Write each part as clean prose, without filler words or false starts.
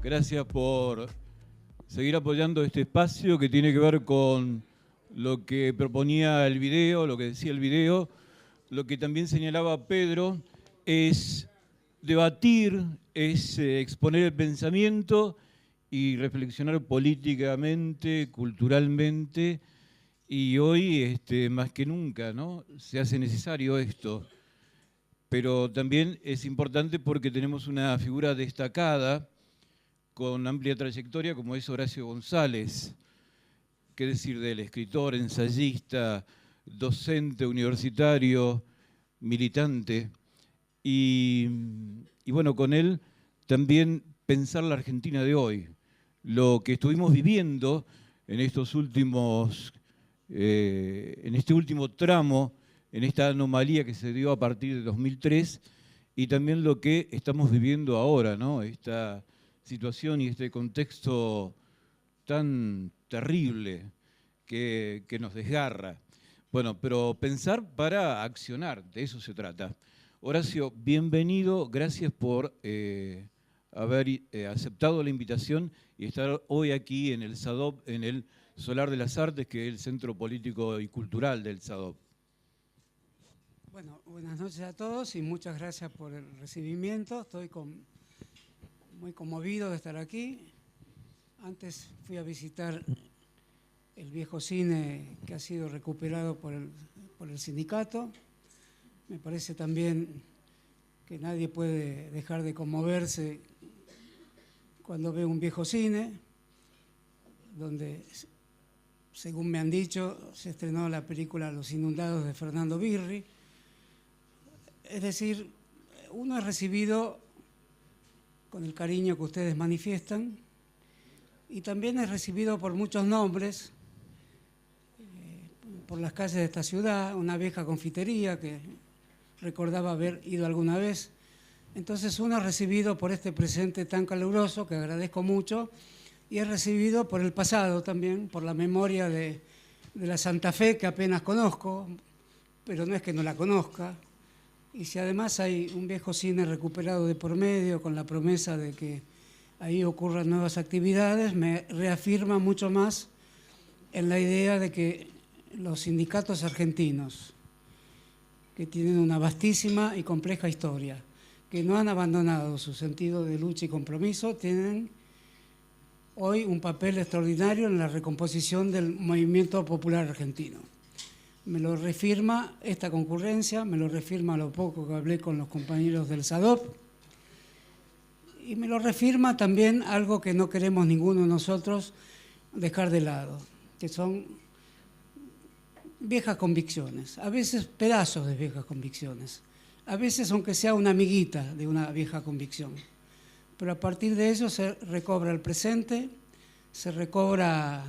Gracias por seguir apoyando este espacio que tiene que ver con lo que proponía el video, lo que decía el video. Lo que también señalaba Pedro es debatir, es exponer el pensamiento y reflexionar políticamente, culturalmente. Y hoy, más que nunca, ¿no?, se hace necesario esto. Pero también es importante porque tenemos una figura destacada con amplia trayectoria como es Horacio González. ¿Qué decir de él? Escritor, ensayista, docente universitario, militante. Y bueno, con él también pensar la Argentina de hoy. Lo que estuvimos viviendo en estos últimos, en este último tramo, en esta anomalía que se dio a partir de 2003, y también lo que estamos viviendo ahora, ¿no? Esta situación y este contexto tan terrible que nos desgarra. Bueno, pero pensar para accionar, de eso se trata. Horacio, bienvenido, gracias por haber aceptado la invitación y estar hoy aquí en el SADOP, en el Solar de las Artes, que es el Centro Político y Cultural del SADOP. Bueno, buenas noches a todos y muchas gracias por el recibimiento. Estoy muy conmovido de estar aquí. Antes fui a visitar el viejo cine que ha sido recuperado por el sindicato. Me parece también que nadie puede dejar de conmoverse cuando ve un viejo cine, donde, según me han dicho, se estrenó la película Los Inundados de Fernando Birri. Es decir, uno es recibido con el cariño que ustedes manifiestan y también es recibido por muchos nombres, por las calles de esta ciudad, una vieja confitería que recordaba haber ido alguna vez. Entonces uno es recibido por este presente tan caluroso, que agradezco mucho, y es recibido por el pasado también, por la memoria de la Santa Fe, que apenas conozco, pero no es que no la conozca. Y si además hay un viejo cine recuperado de por medio, con la promesa de que ahí ocurran nuevas actividades, me reafirma mucho más en la idea de que los sindicatos argentinos, que tienen una vastísima y compleja historia, que no han abandonado su sentido de lucha y compromiso, tienen hoy un papel extraordinario en la recomposición del movimiento popular argentino. Me lo reafirma esta concurrencia, me lo reafirma lo poco que hablé con los compañeros del SADOP, y me lo reafirma también algo que no queremos ninguno de nosotros dejar de lado, que son viejas convicciones, a veces pedazos de viejas convicciones, a veces aunque sea una amiguita de una vieja convicción, pero a partir de eso se recobra el presente, se recobra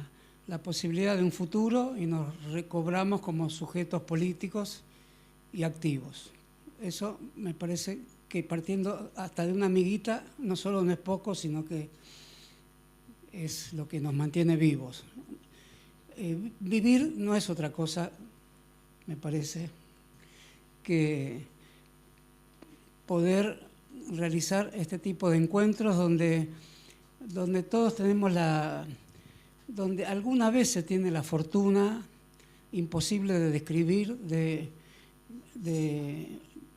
la posibilidad de un futuro y nos recobramos como sujetos políticos y activos. Eso me parece que partiendo hasta de una amiguita no solo no es poco, sino que es lo que nos mantiene vivos. Vivir no es otra cosa, me parece, que poder realizar este tipo de encuentros donde todos tenemos donde alguna vez se tiene la fortuna imposible de describir, de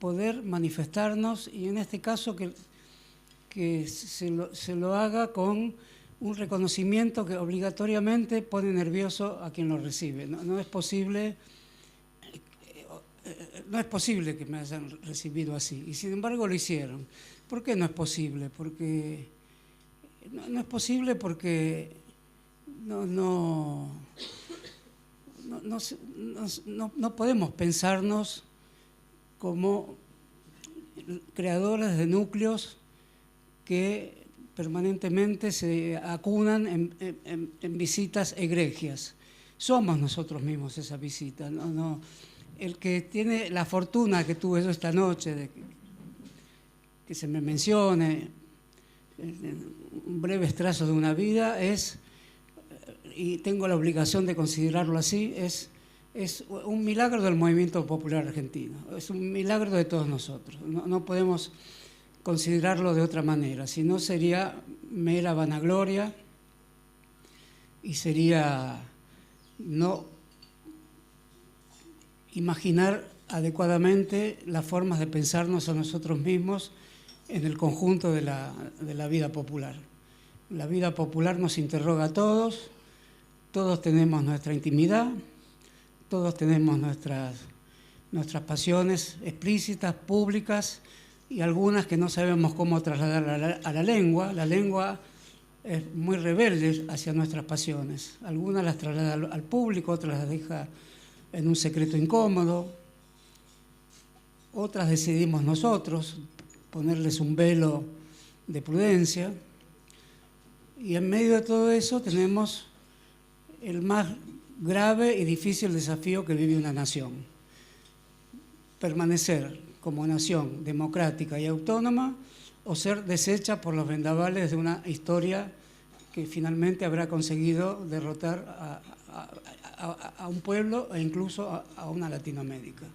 poder manifestarnos, y en este caso que se lo haga con un reconocimiento que obligatoriamente pone nervioso a quien lo recibe. No es posible que me hayan recibido así, y sin embargo lo hicieron. ¿Por qué no es posible? Porque no es posible porque no podemos pensarnos como creadores de núcleos que permanentemente se acunan en visitas egregias. Somos nosotros mismos esa visita. El que tiene la fortuna que tuve yo esta noche de que se me mencione un breve trazo de una vida y tengo la obligación de considerarlo así, es un milagro del movimiento popular argentino, es un milagro de todos nosotros. No podemos considerarlo de otra manera, si no sería mera vanagloria y sería no imaginar adecuadamente las formas de pensarnos a nosotros mismos en el conjunto de la vida popular. La vida popular nos interroga a todos, todos tenemos nuestra intimidad, todos tenemos nuestras pasiones explícitas, públicas, y algunas que no sabemos cómo trasladar a la lengua. La lengua es muy rebelde hacia nuestras pasiones. Algunas las traslada al público, otras las deja en un secreto incómodo, otras decidimos nosotros ponerles un velo de prudencia, y en medio de todo eso tenemos el más grave y difícil desafío que vive una nación: permanecer como nación democrática y autónoma o ser deshecha por los vendavales de una historia que finalmente habrá conseguido derrotar a un pueblo e incluso a una Latinoamérica.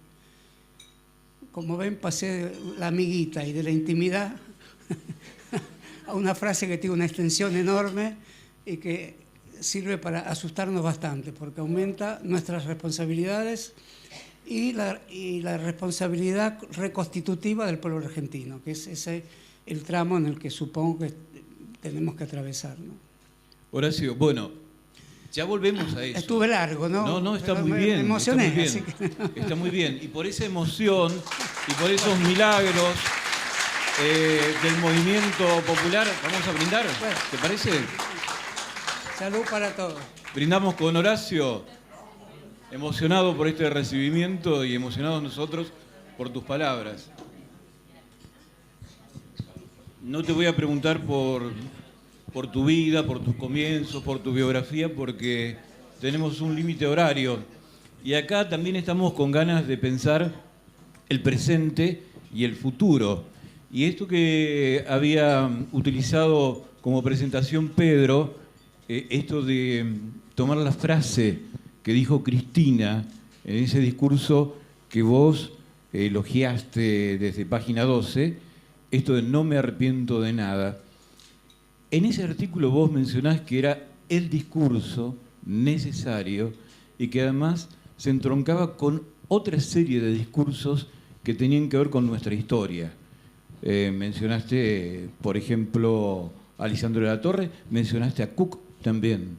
Como ven, pasé de la amiguita y de la intimidad a una frase que tiene una extensión enorme y que sirve para asustarnos bastante, porque aumenta nuestras responsabilidades y la responsabilidad reconstitutiva del pueblo argentino, que es ese el tramo en el que supongo que tenemos que atravesar, ¿no? Horacio, bueno, ya volvemos a eso. Estuve largo, ¿no? No, está pero muy bien. Me emocioné. Está muy bien, está muy bien. Y por esa emoción y por esos milagros del movimiento popular, vamos a brindar, Bueno. ¿te parece? Salud para todos. Brindamos con Horacio, emocionado por este recibimiento y emocionados nosotros por tus palabras. No te voy a preguntar por tu vida, por tus comienzos, por tu biografía, porque tenemos un límite horario. Y acá también estamos con ganas de pensar el presente y el futuro. Y esto que había utilizado como presentación Pedro, esto de tomar la frase que dijo Cristina en ese discurso que vos elogiaste desde página 12, esto de no me arrepiento de nada. En ese artículo vos mencionás que era el discurso necesario y que además se entroncaba con otra serie de discursos que tenían que ver con nuestra historia. Mencionaste, por ejemplo, a Lisandro de la Torre, mencionaste a Cook también.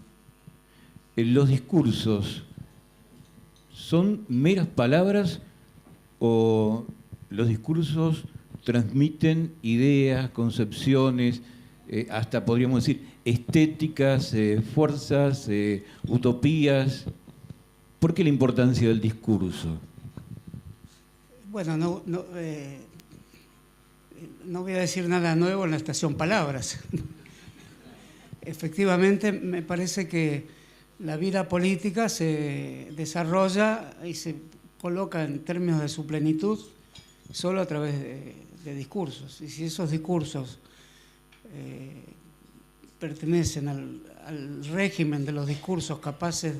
¿Los discursos son meras palabras o los discursos transmiten ideas, concepciones, hasta podríamos decir estéticas, fuerzas, utopías? ¿Por qué la importancia del discurso? Bueno, no voy a decir nada nuevo en la estación Palabras. Efectivamente, me parece que la vida política se desarrolla y se coloca en términos de su plenitud solo a través de discursos. Y si esos discursos pertenecen al régimen de los discursos capaces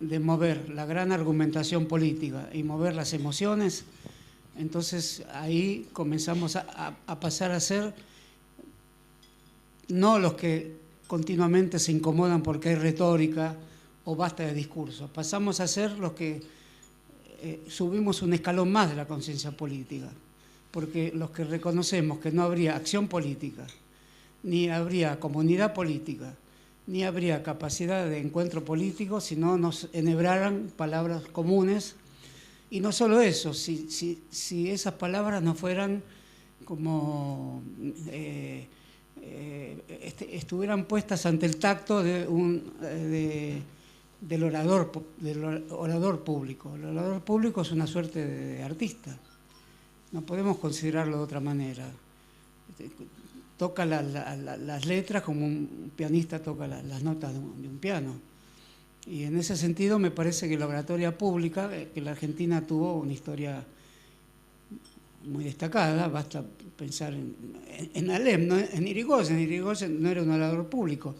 de mover la gran argumentación política y mover las emociones, entonces ahí comenzamos a pasar a ser no los que continuamente se incomodan porque hay retórica o basta de discursos, pasamos a ser los que subimos un escalón más de la conciencia política, porque los que reconocemos que no habría acción política, ni habría comunidad política, ni habría capacidad de encuentro político si no nos enhebraran palabras comunes. Y no solo eso, si esas palabras no fueran como estuvieran puestas ante el tacto del orador público. El orador público es una suerte de artista, no podemos considerarlo de otra manera. Toca las letras como un pianista toca las notas de un piano. Y en ese sentido me parece que la oratoria pública, que la Argentina tuvo una historia muy destacada, basta pensar en Alem, ¿no? En Irigoyen. Irigoyen no era un orador público,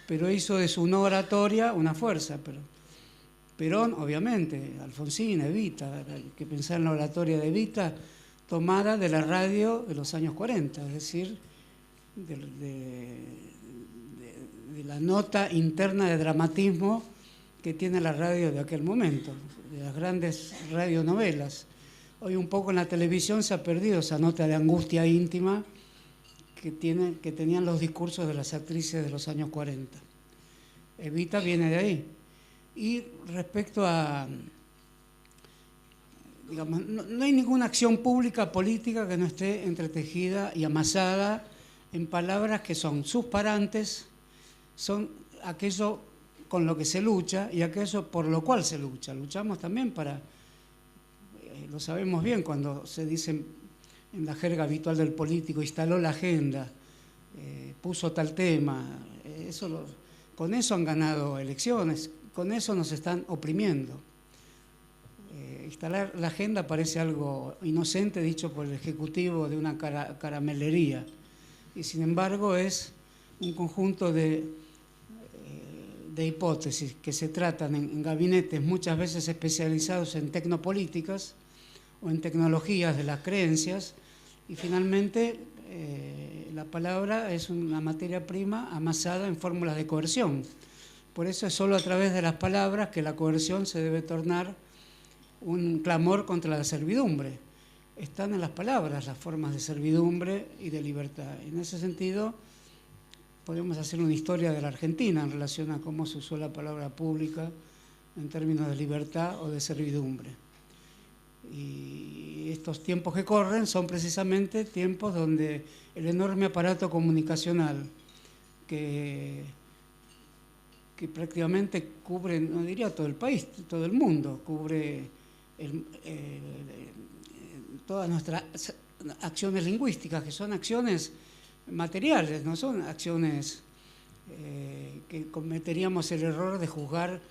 pero hizo de su no oratoria una fuerza. Pero Perón, obviamente, Alfonsín, Evita, hay que pensar en la oratoria de Evita, tomada de la radio de los años 40, es decir, de la nota interna de dramatismo que tiene la radio de aquel momento, de las grandes radionovelas. Hoy un poco en la televisión se ha perdido esa nota de angustia íntima que tenían los discursos de las actrices de los años 40. Evita viene de ahí. Y respecto a, digamos, no hay ninguna acción pública política que no esté entretejida y amasada en palabras que son susparantes, son aquello con lo que se lucha y aquello por lo cual se lucha. Luchamos también para, lo sabemos bien cuando se dice en la jerga habitual del político, instaló la agenda, puso tal tema, con eso han ganado elecciones, con eso nos están oprimiendo. Instalar la agenda parece algo inocente dicho por el Ejecutivo de una caramelería, y sin embargo es un conjunto de hipótesis que se tratan en gabinetes muchas veces especializados en tecnopolíticas o en tecnologías de las creencias, y finalmente la palabra es una materia prima amasada en fórmulas de coerción. Por eso es solo a través de las palabras que la coerción se debe tornar un clamor contra la servidumbre. Están en las palabras las formas de servidumbre y de libertad. En ese sentido, podemos hacer una historia de la Argentina en relación a cómo se usó la palabra pública en términos de libertad o de servidumbre. Y estos tiempos que corren son precisamente tiempos donde el enorme aparato comunicacional que prácticamente cubre, no diría todo el país, todo el mundo, cubre todas nuestras acciones lingüísticas, que son acciones materiales, no son acciones que cometeríamos el error de juzgar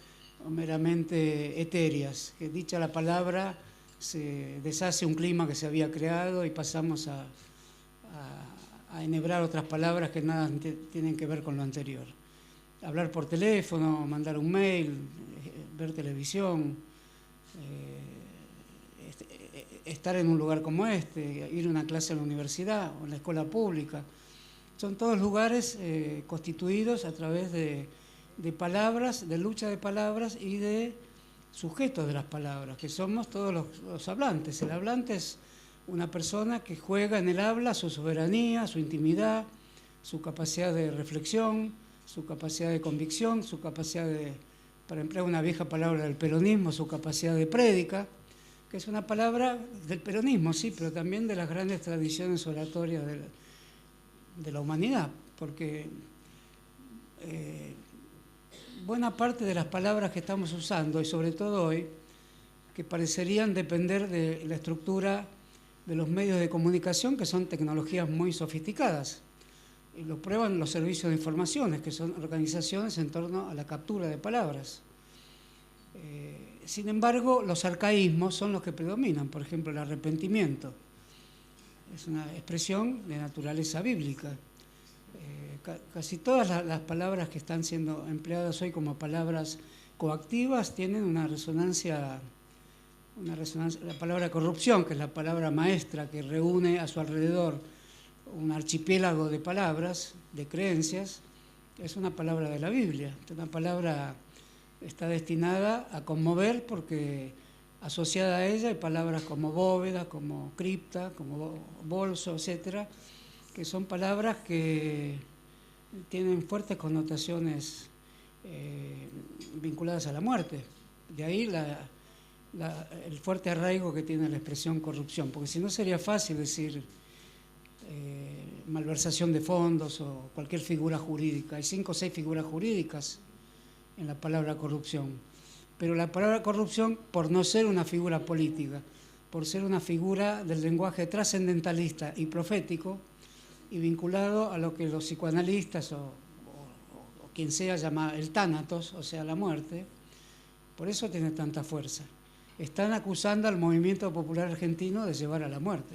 meramente etéreas, que dicha la palabra se deshace un clima que se había creado y pasamos a enhebrar otras palabras que nada tienen que ver con lo anterior. Hablar por teléfono, mandar un mail, ver televisión, estar en un lugar como este, ir a una clase en la universidad o en la escuela pública, son todos lugares constituidos a través de palabras, de lucha de palabras y de sujetos de las palabras, que somos todos los hablantes. El hablante es una persona que juega en el habla su soberanía, su intimidad, su capacidad de reflexión, su capacidad de convicción, su capacidad de, para emplear una vieja palabra del peronismo, su capacidad de prédica, que es una palabra del peronismo, sí, pero también de las grandes tradiciones oratorias de la humanidad, porque buena parte de las palabras que estamos usando, y sobre todo hoy, que parecerían depender de la estructura de los medios de comunicación, que son tecnologías muy sofisticadas. Y lo prueban los servicios de informaciones, que son organizaciones en torno a la captura de palabras. Sin embargo, los arcaísmos son los que predominan. Por ejemplo, el arrepentimiento es una expresión de naturaleza bíblica. Casi todas las palabras que están siendo empleadas hoy como palabras coactivas tienen una resonancia. La palabra corrupción, que es la palabra maestra que reúne a su alrededor un archipiélago de palabras, de creencias, es una palabra de la Biblia. Una palabra está destinada a conmover porque asociada a ella hay palabras como bóveda, como cripta, como bolso, etcétera, que son palabras que tienen fuertes connotaciones vinculadas a la muerte. De ahí el fuerte arraigo que tiene la expresión corrupción, porque si no sería fácil decir malversación de fondos o cualquier figura jurídica. Hay 5 o 6 figuras jurídicas en la palabra corrupción, pero la palabra corrupción, por no ser una figura política, por ser una figura del lenguaje trascendentalista y profético y vinculado a lo que los psicoanalistas o quien sea llama el tánatos, o sea, la muerte, por eso tiene tanta fuerza. Están acusando al movimiento popular argentino de llevar a la muerte.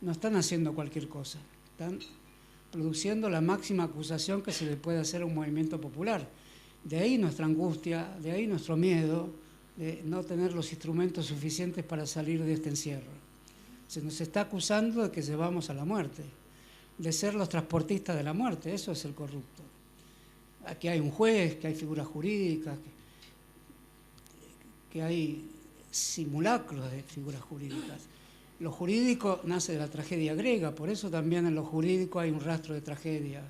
No están haciendo cualquier cosa, están produciendo la máxima acusación que se le puede hacer a un movimiento popular. De ahí nuestra angustia, de ahí nuestro miedo de no tener los instrumentos suficientes para salir de este encierro. Se nos está acusando de que llevamos a la muerte, de ser los transportistas de la muerte. Eso es el corrupto. Aquí hay un juez, que hay figuras jurídicas, que hay simulacros de figuras jurídicas. Lo jurídico nace de la tragedia griega, por eso también en lo jurídico hay un rastro de tragedia.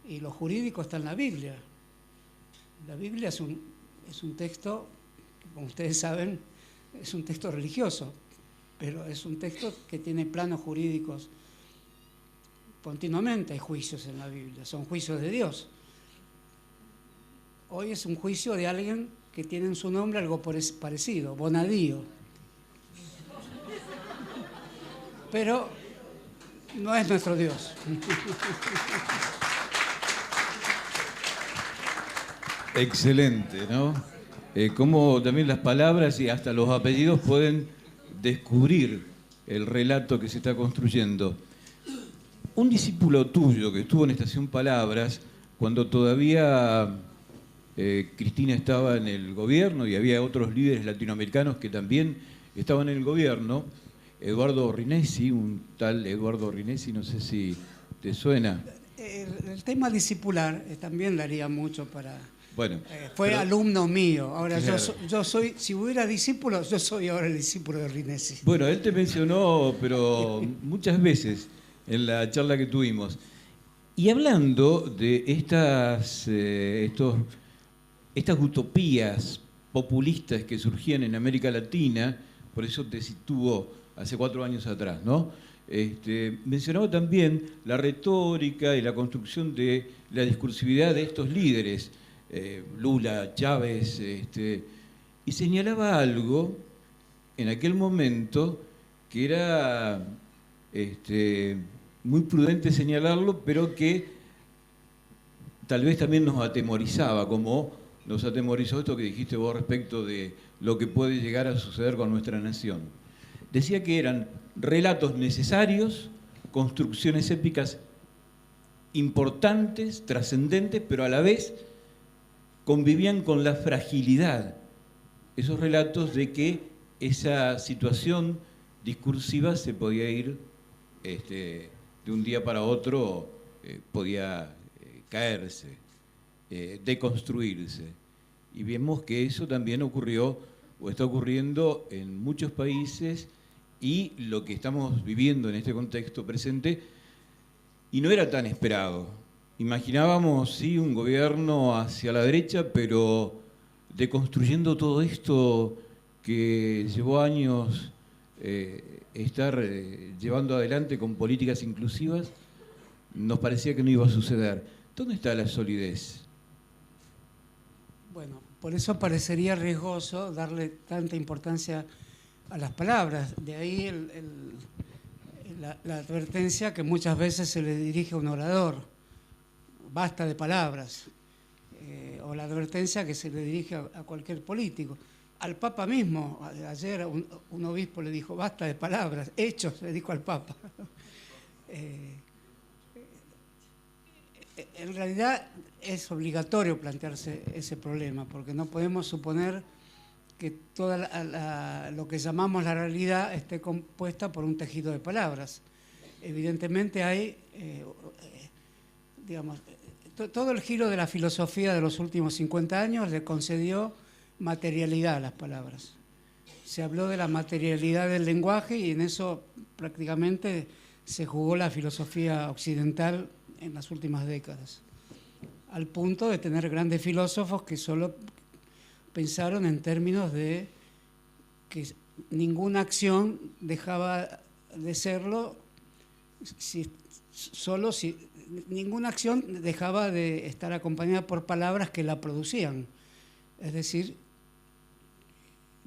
Y lo jurídico está en la Biblia. La Biblia es un texto, como ustedes saben, es un texto religioso, pero es un texto que tiene planos jurídicos. Continuamente hay juicios en la Biblia, son juicios de Dios. Hoy es un juicio de alguien que tiene en su nombre algo parecido, Bonadío. Pero no es nuestro Dios. Excelente, ¿no? Cómo también las palabras y hasta los apellidos pueden descubrir el relato que se está construyendo. Un discípulo tuyo que estuvo en Estación Palabras, cuando todavía Cristina estaba en el gobierno y había otros líderes latinoamericanos que también estaban en el gobierno, Eduardo Rinesi, un tal Eduardo Rinesi, no sé si te suena. El tema discipular también le haría mucho para... Bueno, fue alumno mío. Ahora claro. yo soy, si hubiera discípulos, yo soy ahora el discípulo de Rinesi. Bueno, él te mencionó, pero muchas veces en la charla que tuvimos. Y hablando de estas utopías populistas que surgían en América Latina, por eso te sitúo hace 4 años atrás, ¿no? Mencionaba también la retórica y la construcción de la discursividad de estos líderes, Lula, Chávez, y señalaba algo en aquel momento que era muy prudente señalarlo, pero que tal vez también nos atemorizaba, como nos atemorizó esto que dijiste vos respecto de lo que puede llegar a suceder con nuestra nación. Decía que eran relatos necesarios, construcciones épicas importantes, trascendentes, pero a la vez convivían con la fragilidad, esos relatos de que esa situación discursiva se podía ir de un día para otro, podía caerse, deconstruirse. Y vemos que eso también ocurrió o está ocurriendo en muchos países, y lo que estamos viviendo en este contexto presente, y no era tan esperado. Imaginábamos, sí, un gobierno hacia la derecha, pero deconstruyendo todo esto que llevó años estar llevando adelante con políticas inclusivas, nos parecía que no iba a suceder. ¿Dónde está la solidez? Bueno, por eso parecería riesgoso darle tanta importancia a las palabras. De ahí la advertencia que muchas veces se le dirige a un orador: basta de palabras. O la advertencia que se le dirige a cualquier político. Al Papa mismo, ayer un obispo le dijo: basta de palabras, hechos, le dijo al Papa. En realidad es obligatorio plantearse ese problema, porque no podemos suponer que todo lo que llamamos la realidad esté compuesta por un tejido de palabras. Evidentemente hay, todo el giro de la filosofía de los últimos 50 años le concedió materialidad a las palabras. Se habló de la materialidad del lenguaje y en eso prácticamente se jugó la filosofía occidental en las últimas décadas, al punto de tener grandes filósofos que solo pensaron en términos de que ninguna acción dejaba de serlo ninguna acción dejaba de estar acompañada por palabras que la producían. Es decir,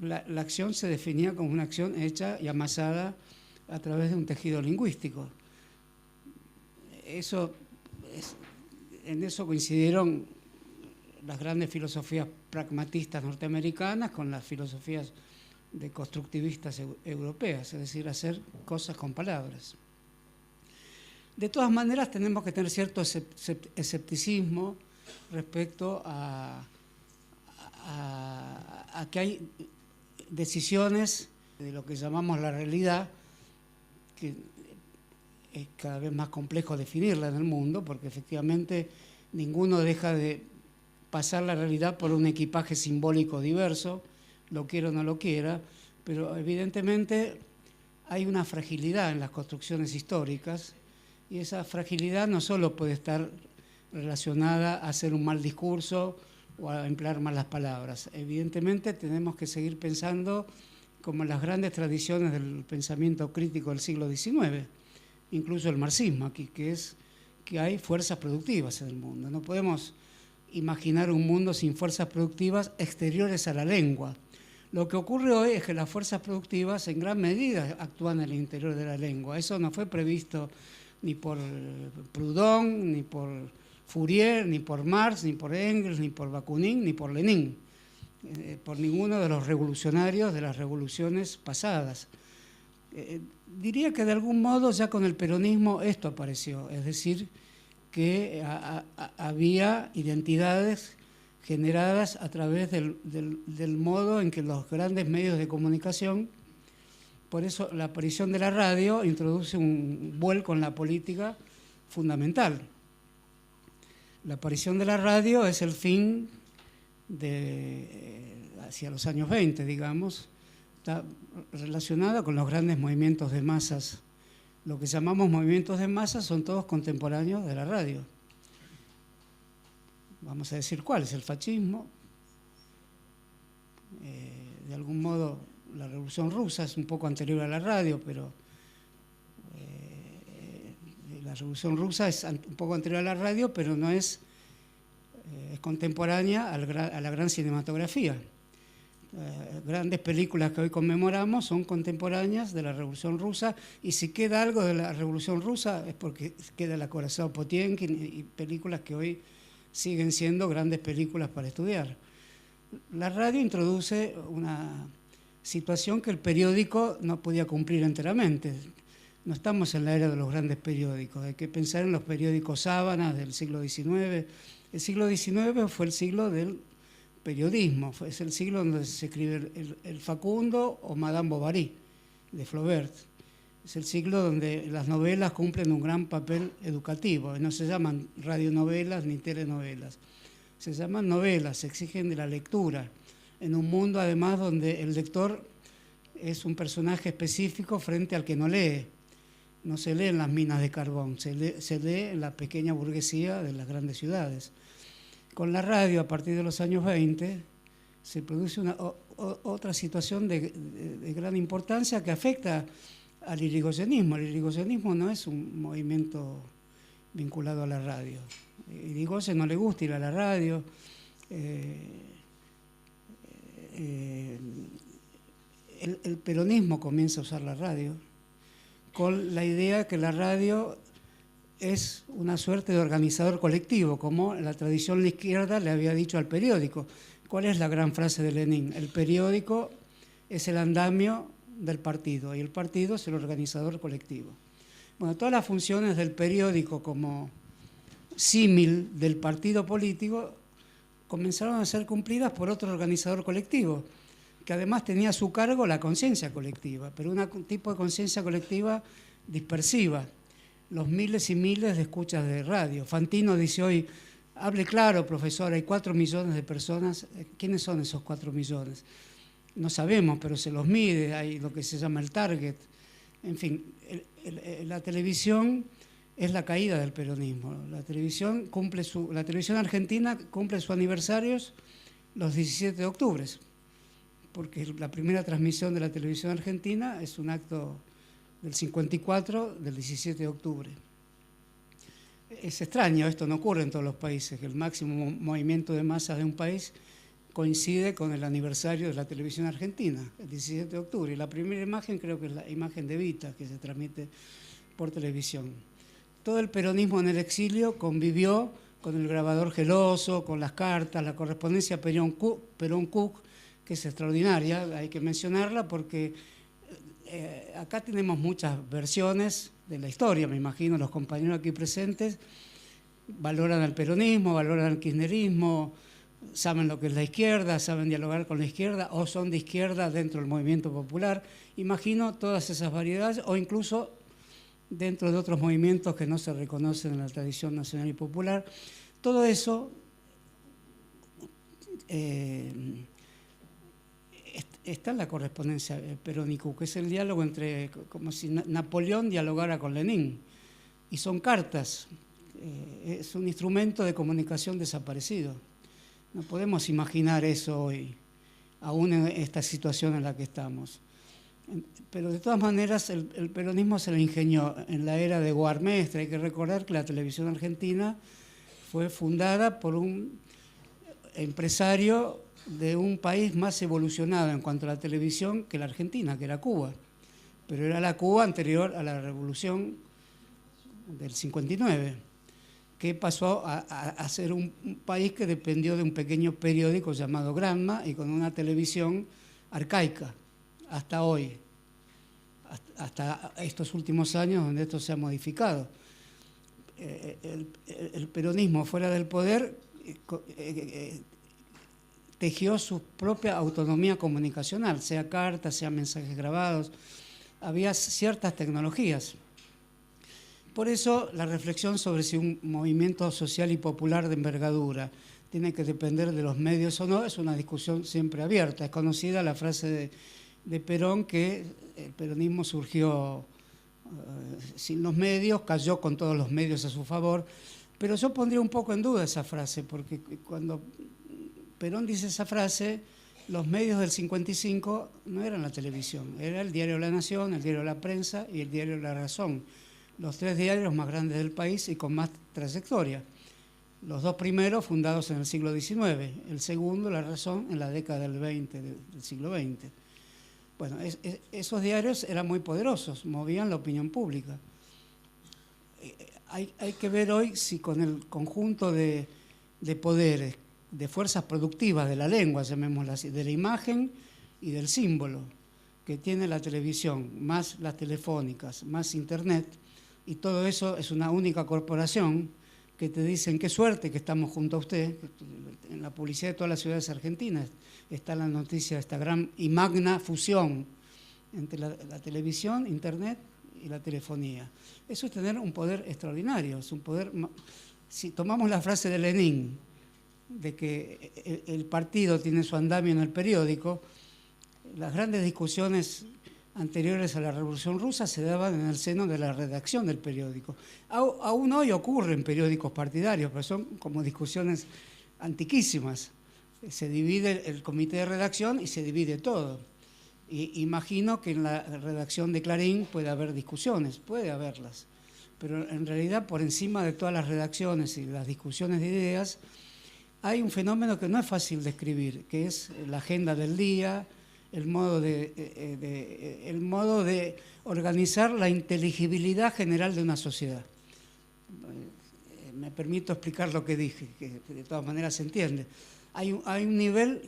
la acción se definía como una acción hecha y amasada a través de un tejido lingüístico. En eso coincidieron las grandes filosofías pragmatistas norteamericanas con las filosofías de constructivistas europeas, es decir, hacer cosas con palabras. De todas maneras, tenemos que tener cierto escepticismo respecto a que hay decisiones de lo que llamamos la realidad que es cada vez más complejo definirla en el mundo, porque efectivamente ninguno deja de pasar la realidad por un equipaje simbólico diverso, lo quiera o no lo quiera, pero evidentemente hay una fragilidad en las construcciones históricas, y esa fragilidad no solo puede estar relacionada a hacer un mal discurso o a emplear malas palabras. Evidentemente tenemos que seguir pensando como las grandes tradiciones del pensamiento crítico del siglo XIX, incluso el marxismo aquí, que es que hay fuerzas productivas en el mundo. No podemos imaginar un mundo sin fuerzas productivas exteriores a la lengua. Lo que ocurre hoy es que las fuerzas productivas en gran medida actúan en el interior de la lengua. Eso no fue previsto ni por Proudhon, ni por Fourier, ni por Marx, ni por Engels, ni por Bakunin, ni por Lenin, por ninguno de los revolucionarios de las revoluciones pasadas. Diría que de algún modo ya con el peronismo esto apareció, es decir, que había identidades generadas a través del modo en que los grandes medios de comunicación, por eso la aparición de la radio introduce un vuelco en la política fundamental. La aparición de la radio es el fin hacia los años 20, digamos, está relacionada con los grandes movimientos de masas. Lo que llamamos movimientos de masas son todos contemporáneos de la radio. Vamos a decir cuáles: el fascismo, de algún modo la Revolución Rusa es un poco anterior a la radio, pero la Revolución Rusa es un poco anterior a la radio, pero no es contemporánea a la gran cinematografía. Grandes películas que hoy conmemoramos son contemporáneas de la Revolución Rusa, y si queda algo de la Revolución Rusa es porque queda el acorazado Potiomkin y películas que hoy siguen siendo grandes películas para estudiar. La radio introduce una situación que el periódico no podía cumplir enteramente. No estamos en la era de los grandes periódicos, hay que pensar en los periódicos sábanas del siglo XIX. El siglo XIX fue el siglo del periodismo, es el siglo donde se escribe el Facundo o Madame Bovary, de Flaubert. Es el siglo donde las novelas cumplen un gran papel educativo, no se llaman radionovelas ni telenovelas, se llaman novelas, se exigen de la lectura, en un mundo además donde el lector es un personaje específico frente al que no lee. No se lee en las minas de carbón, se lee en la pequeña burguesía de las grandes ciudades. Con la radio, a partir de los años 20, se produce otra situación de gran importancia que afecta al irigoyenismo. El irigoyenismo no es un movimiento vinculado a la radio. A Irigoyen no le gusta ir a la radio. El peronismo comienza a usar la radio con la idea que la radio es una suerte de organizador colectivo, como la tradición de la izquierda le había dicho al periódico. ¿Cuál es la gran frase de Lenin? El periódico es el andamio del partido y el partido es el organizador colectivo. Bueno, todas las funciones del periódico como símil del partido político comenzaron a ser cumplidas por otro organizador colectivo, que además tenía a su cargo la conciencia colectiva, pero un tipo de conciencia colectiva dispersiva. Los miles y miles de escuchas de radio. Fantino dice hoy, hable claro, profesor, hay 4 millones de personas. ¿Quiénes son esos 4 millones? No sabemos, pero se los mide, hay lo que se llama el target. En fin, la televisión es la caída del peronismo. La televisión argentina cumple sus aniversarios los 17 de octubre, porque la primera transmisión de la televisión argentina es un acto del 54, del 17 de octubre. Es extraño, esto no ocurre en todos los países, que el máximo movimiento de masas de un país coincide con el aniversario de la televisión argentina, el 17 de octubre. Y la primera imagen creo que es la imagen de Evita, que se transmite por televisión. Todo el peronismo en el exilio convivió con el grabador geloso, con las cartas, la correspondencia Perón-Cook, que es extraordinaria, hay que mencionarla porque acá tenemos muchas versiones de la historia, me imagino los compañeros aquí presentes valoran el peronismo, valoran el kirchnerismo, saben lo que es la izquierda, saben dialogar con la izquierda o son de izquierda dentro del movimiento popular. Imagino todas esas variedades o incluso dentro de otros movimientos que no se reconocen en la tradición nacional y popular. Todo eso está en la correspondencia Perón-Q, que es el diálogo entre, como si Napoleón dialogara con Lenin, y son cartas, es un instrumento de comunicación desaparecido. No podemos imaginar eso hoy, aún en esta situación en la que estamos. Pero de todas maneras el peronismo se lo ingenió en la era de Guarmestre. Hay que recordar que la televisión argentina fue fundada por un empresario de un país más evolucionado en cuanto a la televisión que la Argentina, que era Cuba. Pero era la Cuba anterior a la revolución del 59, que pasó a ser un país que dependió de un pequeño periódico llamado Granma y con una televisión arcaica, hasta hoy, hasta estos últimos años donde esto se ha modificado. El peronismo fuera del poder tejió su propia autonomía comunicacional, sea cartas, sea mensajes grabados, había ciertas tecnologías. Por eso la reflexión sobre si un movimiento social y popular de envergadura tiene que depender de los medios o no es una discusión siempre abierta. Es conocida la frase de Perón que el peronismo surgió sin los medios, cayó con todos los medios a su favor, pero yo pondría un poco en duda esa frase, porque cuando Perón dice esa frase, los medios del 55 no eran la televisión, era el diario La Nación, el diario La Prensa y el diario La Razón, los tres diarios más grandes del país y con más trayectoria. Los dos primeros fundados en el siglo XIX, el segundo, La Razón, en la década del siglo XX. Bueno, esos diarios eran muy poderosos, movían la opinión pública. Hay que ver hoy si con el conjunto de poderes, de fuerzas productivas de la lengua, llamémosla así, de la imagen y del símbolo que tiene la televisión, más las telefónicas, más internet, y todo eso es una única corporación que te dicen qué suerte que estamos junto a usted. En la publicidad de todas las ciudades argentinas está la noticia de esta gran y magna fusión entre la televisión, internet y la telefonía. Eso es tener un poder extraordinario, es un poder. Si tomamos la frase de Lenin, de que el partido tiene su andamio en el periódico, las grandes discusiones anteriores a la Revolución Rusa se daban en el seno de la redacción del periódico. Aún hoy ocurren periódicos partidarios, pero son como discusiones antiquísimas. Se divide el comité de redacción y se divide todo. Y imagino que en la redacción de Clarín puede haber discusiones, puede haberlas, pero en realidad por encima de todas las redacciones y las discusiones de ideas hay un fenómeno que no es fácil de describir, que es la agenda del día, el modo de organizar la inteligibilidad general de una sociedad. Me permito explicar lo que dije, que de todas maneras se entiende. Hay un nivel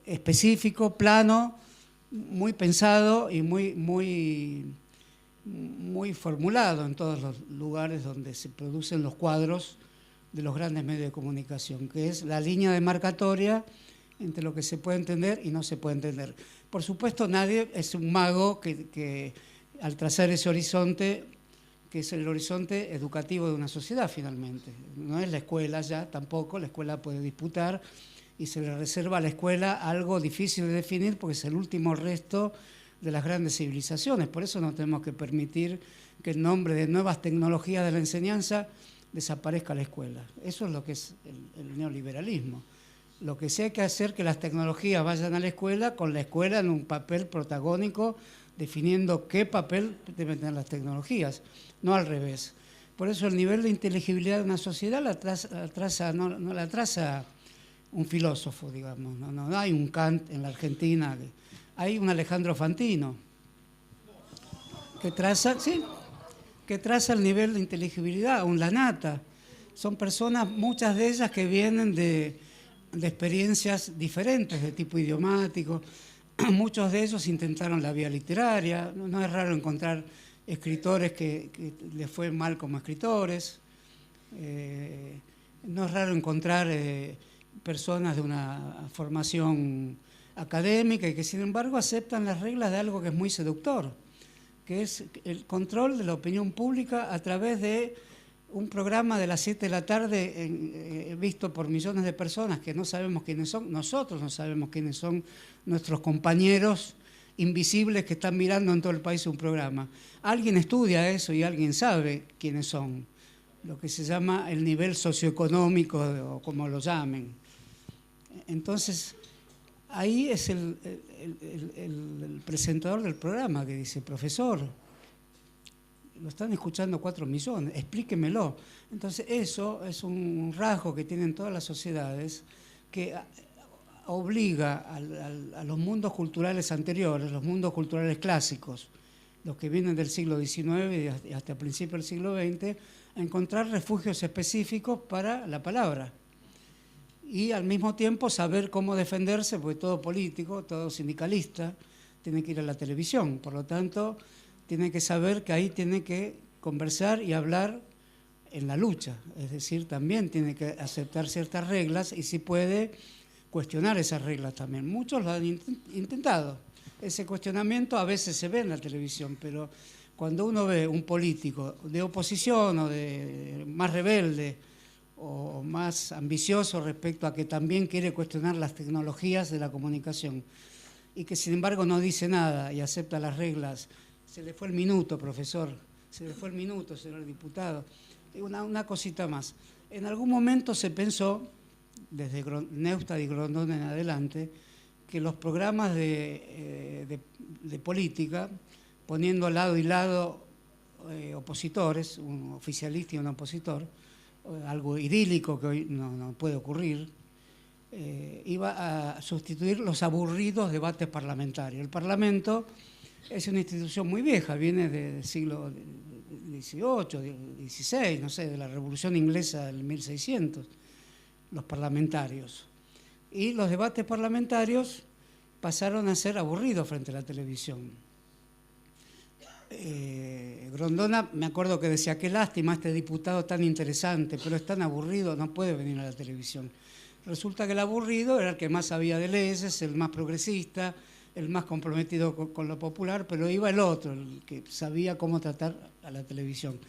específico, plano, muy pensado y muy formulado en todos los lugares donde se producen los cuadros de los grandes medios de comunicación, que es la línea demarcatoria entre lo que se puede entender y no se puede entender. Por supuesto, nadie es un mago que al trazar ese horizonte, que es el horizonte educativo de una sociedad finalmente. No es la escuela ya, tampoco, la escuela puede disputar y se le reserva a la escuela algo difícil de definir porque es el último resto de las grandes civilizaciones. Por eso no tenemos que permitir que en nombre de nuevas tecnologías de la enseñanza desaparezca la escuela. Eso es lo que es el neoliberalismo. Lo que sí hay que hacer es que las tecnologías vayan a la escuela, con la escuela en un papel protagónico, definiendo qué papel deben tener las tecnologías, no al revés. Por eso el nivel de inteligibilidad de una sociedad no la traza un filósofo, digamos. No hay un Kant en la Argentina, hay un Alejandro Fantino, que traza el nivel de inteligibilidad, un Lanata. Son personas, muchas de ellas que vienen de experiencias diferentes de tipo idiomático. Muchos de ellos intentaron la vía literaria. No es raro encontrar escritores que les fue mal como escritores. No es raro encontrar personas de una formación académica y que sin embargo aceptan las reglas de algo que es muy seductor, que es el control de la opinión pública a través de un programa de las 7 de la tarde visto por millones de personas que no sabemos quiénes son. Nosotros no sabemos quiénes son nuestros compañeros invisibles que están mirando en todo el país un programa. Alguien estudia eso y alguien sabe quiénes son, lo que se llama el nivel socioeconómico o como lo llamen. Entonces, ahí es el presentador del programa que dice, profesor, lo están escuchando 4 millones, explíquemelo. Entonces eso es un rasgo que tienen todas las sociedades que obliga a los mundos culturales anteriores, los mundos culturales clásicos, los que vienen del siglo XIX y hasta principios del siglo XX, a encontrar refugios específicos para la palabra. Y al mismo tiempo saber cómo defenderse, porque todo político, todo sindicalista, tiene que ir a la televisión. Por lo tanto, tiene que saber que ahí tiene que conversar y hablar en la lucha. Es decir, también tiene que aceptar ciertas reglas y si puede cuestionar esas reglas también. Muchos lo han intentado. Ese cuestionamiento a veces se ve en la televisión, pero cuando uno ve un político de oposición o de más rebelde o más ambicioso respecto a que también quiere cuestionar las tecnologías de la comunicación y que sin embargo no dice nada y acepta las reglas. Se le fue el minuto, profesor, se le fue el minuto, señor diputado. Una cosita más. En algún momento se pensó, desde Neustadt y Grondona en adelante, que los programas de política, poniendo lado y lado opositores, un oficialista y un opositor, algo idílico que hoy no puede ocurrir, iba a sustituir los aburridos debates parlamentarios. El Parlamento es una institución muy vieja, viene del siglo XVIII, XVI, no sé, de la Revolución Inglesa del 1600, los parlamentarios. Y los debates parlamentarios pasaron a ser aburridos frente a la televisión. Grondona, me acuerdo que decía, qué lástima este diputado tan interesante, pero es tan aburrido, no puede venir a la televisión. Resulta que el aburrido era el que más sabía de leyes, el más progresista, el más comprometido con lo popular, pero iba el otro, el que sabía cómo tratar a la televisión.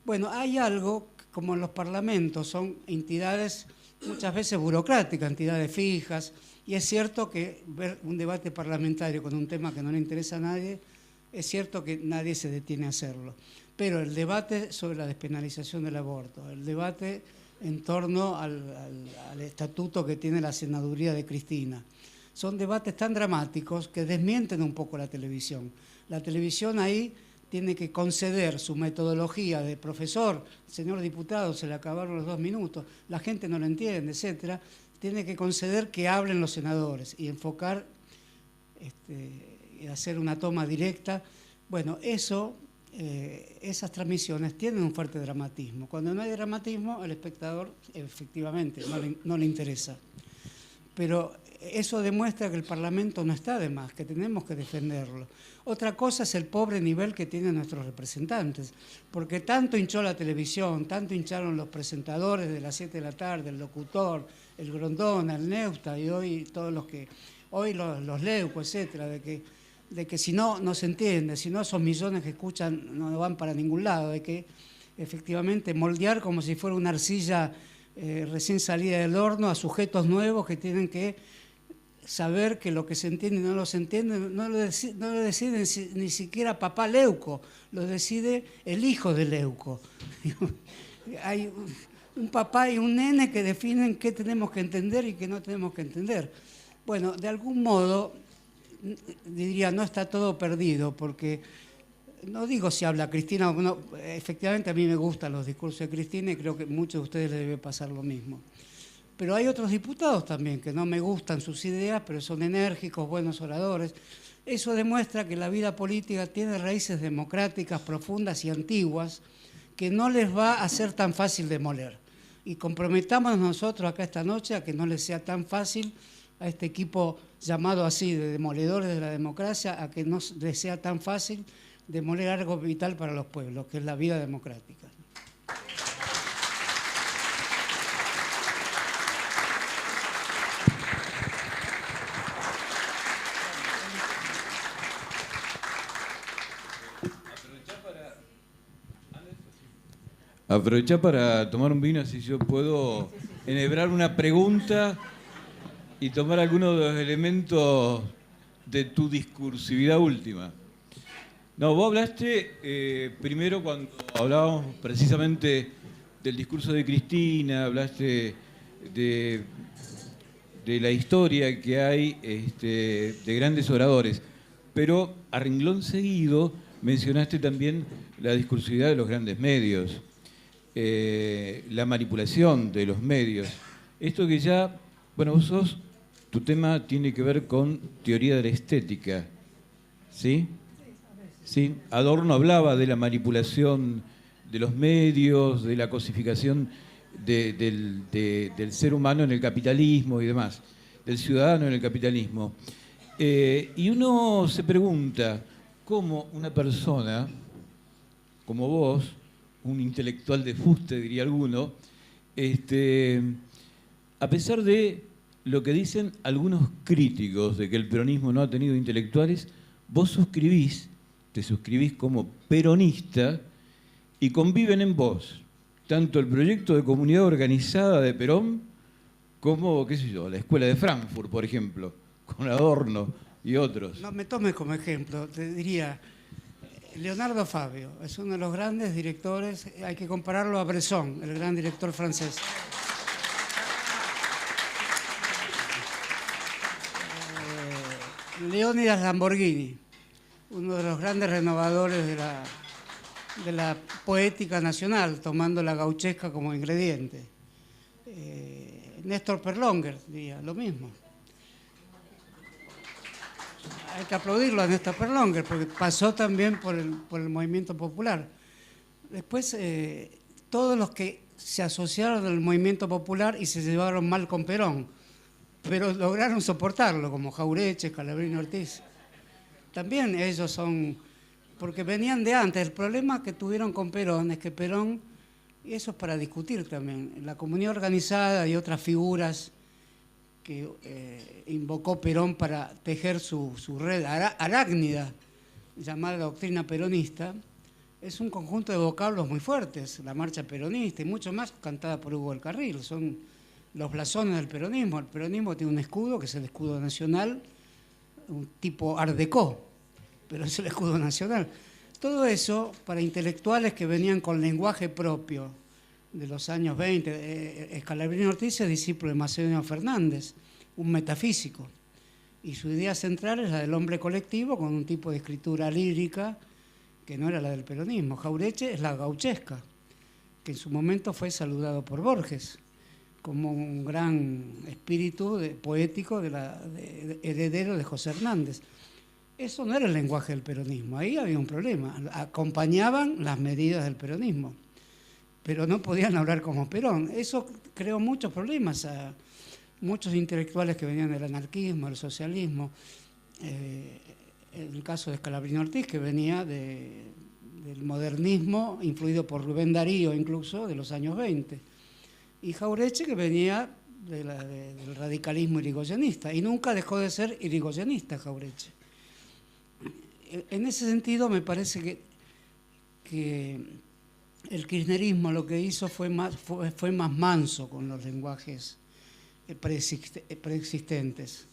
Bueno, hay algo, como los parlamentos son entidades muchas veces burocráticas, entidades fijas, y es cierto que ver un debate parlamentario con un tema que no le interesa a nadie, es cierto que nadie se detiene a hacerlo. Pero el debate sobre la despenalización del aborto, el debate en torno al estatuto que tiene la senaduría de Cristina, son debates tan dramáticos que desmienten un poco la televisión. La televisión ahí tiene que conceder su metodología de profesor, señor diputado, se le acabaron los 2 minutos, la gente no lo entiende, etcétera. Tiene que conceder que hablen los senadores y enfocar y hacer una toma directa. Bueno, esas transmisiones tienen un fuerte dramatismo. Cuando no hay dramatismo, al espectador efectivamente no le interesa. Pero eso demuestra que el Parlamento no está de más, que tenemos que defenderlo. Otra cosa es el pobre nivel que tienen nuestros representantes, porque tanto hinchó la televisión, tanto hincharon los presentadores de las 7 de la tarde, el locutor, el Grondona, el Neustadt y hoy todos los Leuco, etcétera, de que si no se entiende, si no esos millones que escuchan no van para ningún lado, de que efectivamente moldear como si fuera una arcilla recién salida del horno a sujetos nuevos que tienen que saber que lo que se entiende y no lo se entiende, no lo decide ni siquiera papá Leuco, lo decide el hijo de Leuco. Hay un papá y un nene que definen qué tenemos que entender y qué no tenemos que entender. Bueno, de algún modo, diría, no está todo perdido, porque no digo si habla Cristina o no, efectivamente a mí me gustan los discursos de Cristina y creo que a muchos de ustedes les debe pasar lo mismo. Pero hay otros diputados también que no me gustan sus ideas, pero son enérgicos, buenos oradores. Eso demuestra que la vida política tiene raíces democráticas profundas y antiguas que no les va a ser tan fácil demoler. Y comprometamos nosotros acá esta noche a que no les sea tan fácil a este equipo llamado así de demoledores de la democracia, a que no les sea tan fácil demoler algo vital para los pueblos, que es la vida democrática. Aprovecha para tomar un vino, así yo puedo enhebrar una pregunta y tomar algunos de los elementos de tu discursividad última. No, vos hablaste primero cuando hablábamos precisamente del discurso de Cristina, hablaste de la historia que hay de grandes oradores, pero a renglón seguido mencionaste también la discursividad de los grandes medios, la manipulación de los medios. Esto que ya, bueno, tu tema tiene que ver con teoría de la estética, ¿sí? Sí, Adorno hablaba de la manipulación de los medios, de la cosificación del ser humano en el capitalismo y demás, del ciudadano en el capitalismo. Y uno se pregunta cómo una persona como vos, un intelectual de fuste, diría alguno, a pesar de lo que dicen algunos críticos de que el peronismo no ha tenido intelectuales, vos te suscribís como peronista y conviven en vos tanto el proyecto de comunidad organizada de Perón como, qué sé yo, la Escuela de Frankfurt, por ejemplo, con Adorno y otros. No me tomes como ejemplo, te diría, Leonardo Fabio es uno de los grandes directores, hay que compararlo a Bresson, el gran director francés. Leónidas Lamborghini, uno de los grandes renovadores de la poética nacional, tomando la gauchesca como ingrediente. Néstor Perlonger, diría, lo mismo. Hay que aplaudirlo a Néstor Perlonger, porque pasó también por el movimiento popular. Después, todos los que se asociaron al movimiento popular y se llevaron mal con Perón, pero lograron soportarlo, como Jauretche, Scalabrini Ortiz. También ellos son, porque venían de antes. El problema que tuvieron con Perón es que Perón, y eso es para discutir también, la comunidad organizada y otras figuras que invocó Perón para tejer su red arácnida, llamada doctrina peronista, es un conjunto de vocablos muy fuertes, la marcha peronista y mucho más, cantada por Hugo del Carril, son los blasones del peronismo. El peronismo tiene un escudo, que es el escudo nacional, un tipo art déco, pero es el escudo nacional. Todo eso para intelectuales que venían con lenguaje propio de los años 20. Scalabrini Ortiz es discípulo de Macedonio Fernández, un metafísico, y su idea central es la del hombre colectivo con un tipo de escritura lírica que no era la del peronismo. Jauretche es la gauchesca, que en su momento fue saludado por Borges como un gran espíritu poético heredero de José Hernández. Eso no era el lenguaje del peronismo, ahí había un problema. Acompañaban las medidas del peronismo, pero no podían hablar como Perón. Eso creó muchos problemas a muchos intelectuales que venían del anarquismo, del socialismo. El caso de Scalabrini Ortiz, que venía del modernismo, influido por Rubén Darío incluso, de los años 20. Y Jauretche, que venía del radicalismo irigoyenista, y nunca dejó de ser irigoyenista Jauretche. En ese sentido me parece que el kirchnerismo lo que hizo fue más manso con los lenguajes preexistentes.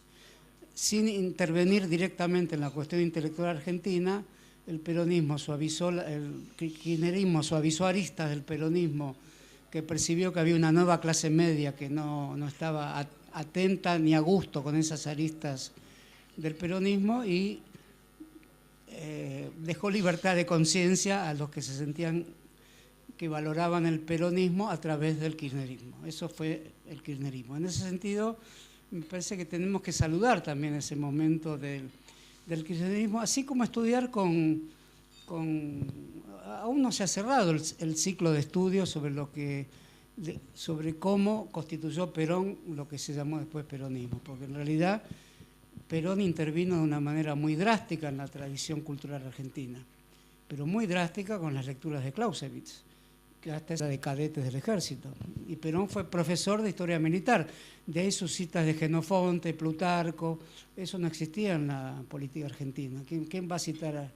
Sin intervenir directamente en la cuestión intelectual argentina, el kirchnerismo suavizó aristas del peronismo, que percibió que había una nueva clase media que no estaba atenta ni a gusto con esas aristas del peronismo, y dejó libertad de conciencia a los que se sentían que valoraban el peronismo a través del kirchnerismo. Eso fue el kirchnerismo. En ese sentido, me parece que tenemos que saludar también ese momento del kirchnerismo, así como estudiar aún no se ha cerrado el ciclo de estudios sobre cómo constituyó Perón lo que se llamó después peronismo, porque en realidad Perón intervino de una manera muy drástica en la tradición cultural argentina, pero muy drástica con las lecturas de Clausewitz, que hasta era de cadetes del ejército. Y Perón fue profesor de historia militar, de ahí sus citas de Jenofonte, Plutarco. Eso no existía en la política argentina. ¿Quién va a citar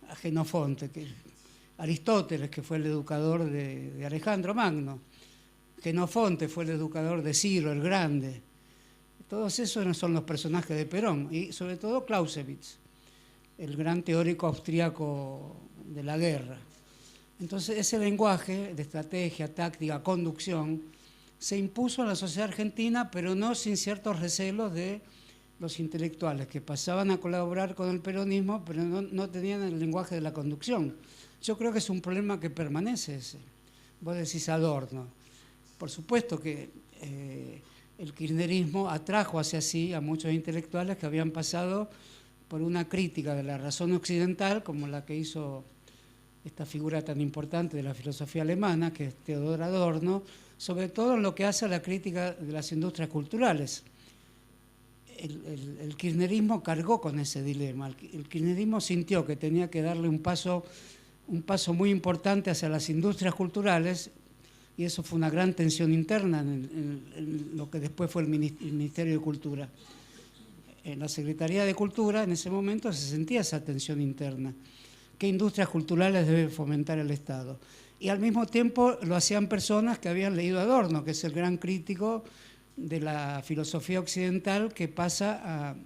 a Jenofonte? Aristóteles, que fue el educador de Alejandro Magno, Jenofonte fue el educador de Ciro el Grande. Todos esos son los personajes de Perón, y sobre todo Clausewitz, el gran teórico austríaco de la guerra. Entonces ese lenguaje de estrategia, táctica, conducción, se impuso a la sociedad argentina, pero no sin ciertos recelos de los intelectuales, que pasaban a colaborar con el peronismo, pero no tenían el lenguaje de la conducción. Yo creo que es un problema que permanece ese. Vos decís Adorno. Por supuesto que el kirchnerismo atrajo hacia sí a muchos intelectuales que habían pasado por una crítica de la razón occidental, como la que hizo esta figura tan importante de la filosofía alemana, que es Theodor Adorno, sobre todo en lo que hace a la crítica de las industrias culturales. El kirchnerismo cargó con ese dilema. El kirchnerismo sintió que tenía que darle un paso muy importante hacia las industrias culturales, y eso fue una gran tensión interna en lo que después fue el Ministerio de Cultura. En la Secretaría de Cultura, en ese momento, se sentía esa tensión interna. ¿Qué industrias culturales debe fomentar el Estado? Y al mismo tiempo lo hacían personas que habían leído a Adorno, que es el gran crítico de la filosofía occidental, que pasa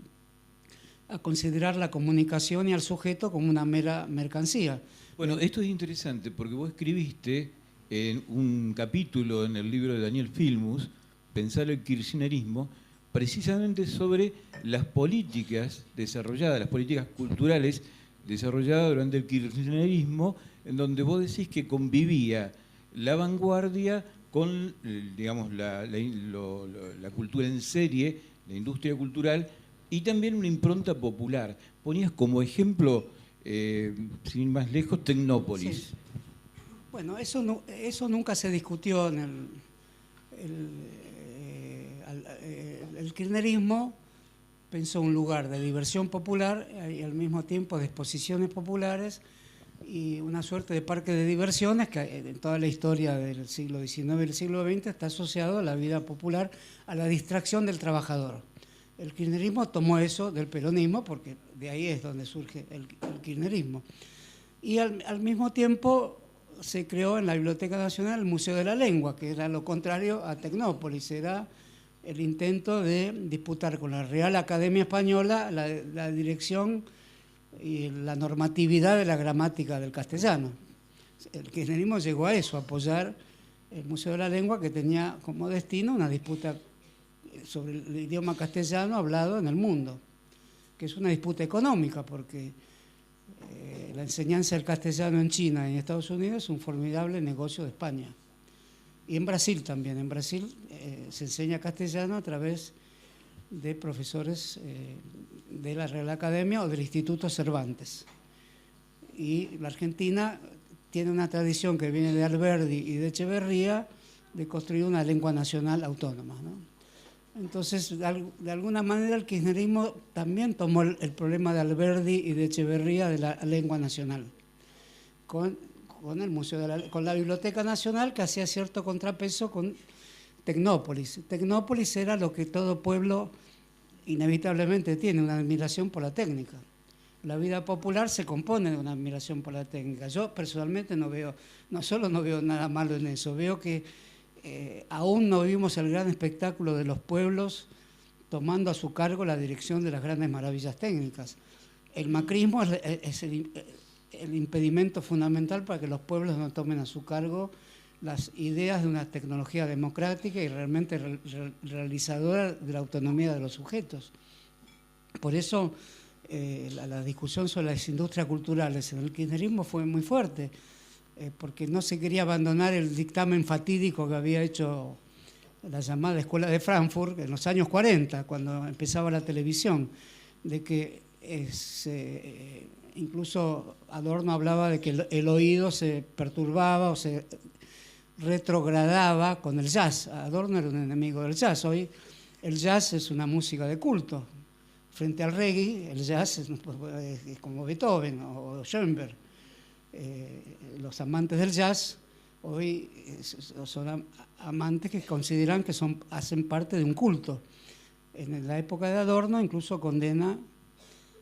a considerar la comunicación y al sujeto como una mera mercancía. Bueno, esto es interesante porque vos escribiste en un capítulo en el libro de Daniel Filmus, Pensar el kirchnerismo, precisamente sobre las políticas desarrolladas, las políticas culturales desarrolladas durante el kirchnerismo, en donde vos decís que convivía la vanguardia con, digamos, la cultura en serie, la industria cultural, y también una impronta popular. Ponías como ejemplo, sin ir más lejos, Tecnópolis. Sí. Bueno, eso nunca se discutió en el kirchnerismo. Pensó un lugar de diversión popular y al mismo tiempo de exposiciones populares y una suerte de parque de diversiones que en toda la historia del siglo XIX y del siglo XX está asociado a la vida popular, a la distracción del trabajador. El kirchnerismo tomó eso del peronismo, porque de ahí es donde surge el kirchnerismo. Y al mismo tiempo se creó en la Biblioteca Nacional el Museo de la Lengua, que era lo contrario a Tecnópolis, era el intento de disputar con la Real Academia Española la dirección y la normatividad de la gramática del castellano. El kirchnerismo llegó a eso, a apoyar el Museo de la Lengua, que tenía como destino una disputa sobre el idioma castellano hablado en el mundo, que es una disputa económica, porque la enseñanza del castellano en China y en Estados Unidos es un formidable negocio de España. Y en Brasil también. En Brasil se enseña castellano a través de profesores de la Real Academia o del Instituto Cervantes. Y la Argentina tiene una tradición que viene de Alberdi y de Echeverría de construir una lengua nacional autónoma, ¿no? Entonces, de alguna manera, el kirchnerismo también tomó el problema de Alberdi y de Echeverría de la lengua nacional, con el Museo con la Biblioteca Nacional, que hacía cierto contrapeso con Tecnópolis. Tecnópolis era lo que todo pueblo inevitablemente tiene, una admiración por la técnica. La vida popular se compone de una admiración por la técnica. Yo personalmente no solo no veo nada malo en eso, veo que aún no vimos el gran espectáculo de los pueblos tomando a su cargo la dirección de las grandes maravillas técnicas. El macrismo es el impedimento fundamental para que los pueblos no tomen a su cargo las ideas de una tecnología democrática y realmente realizadora de la autonomía de los sujetos. Por eso la discusión sobre las industrias culturales en el kirchnerismo fue muy fuerte, porque no se quería abandonar el dictamen fatídico que había hecho la llamada Escuela de Frankfurt en los años 40, cuando empezaba la televisión, de que incluso Adorno hablaba de que el oído se perturbaba o se retrogradaba con el jazz. Adorno era un enemigo del jazz. Hoy el jazz es una música de culto. Frente al reggae, el jazz es como Beethoven o Schoenberg. Los amantes del jazz hoy son amantes que consideran que hacen parte de un culto. En la época de Adorno incluso condena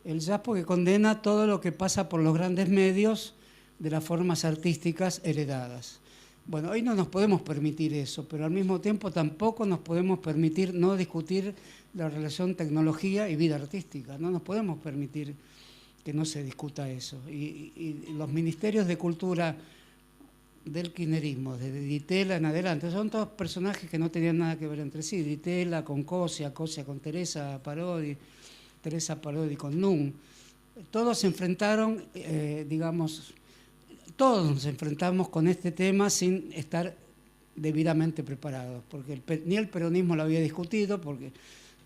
el jazz, porque condena todo lo que pasa por los grandes medios de las formas artísticas heredadas. Bueno, hoy no nos podemos permitir eso, pero al mismo tiempo tampoco nos podemos permitir no discutir la relación tecnología y vida artística. No nos podemos permitir que no se discuta eso. Y los ministerios de cultura del kirchnerismo, desde Di Tella en adelante, son todos personajes que no tenían nada que ver entre sí. Di Tella con Cosia, Cosia con Teresa Parodi con Nun. Todos se enfrentaron, todos nos enfrentamos con este tema sin estar debidamente preparados, porque ni el peronismo lo había discutido, porque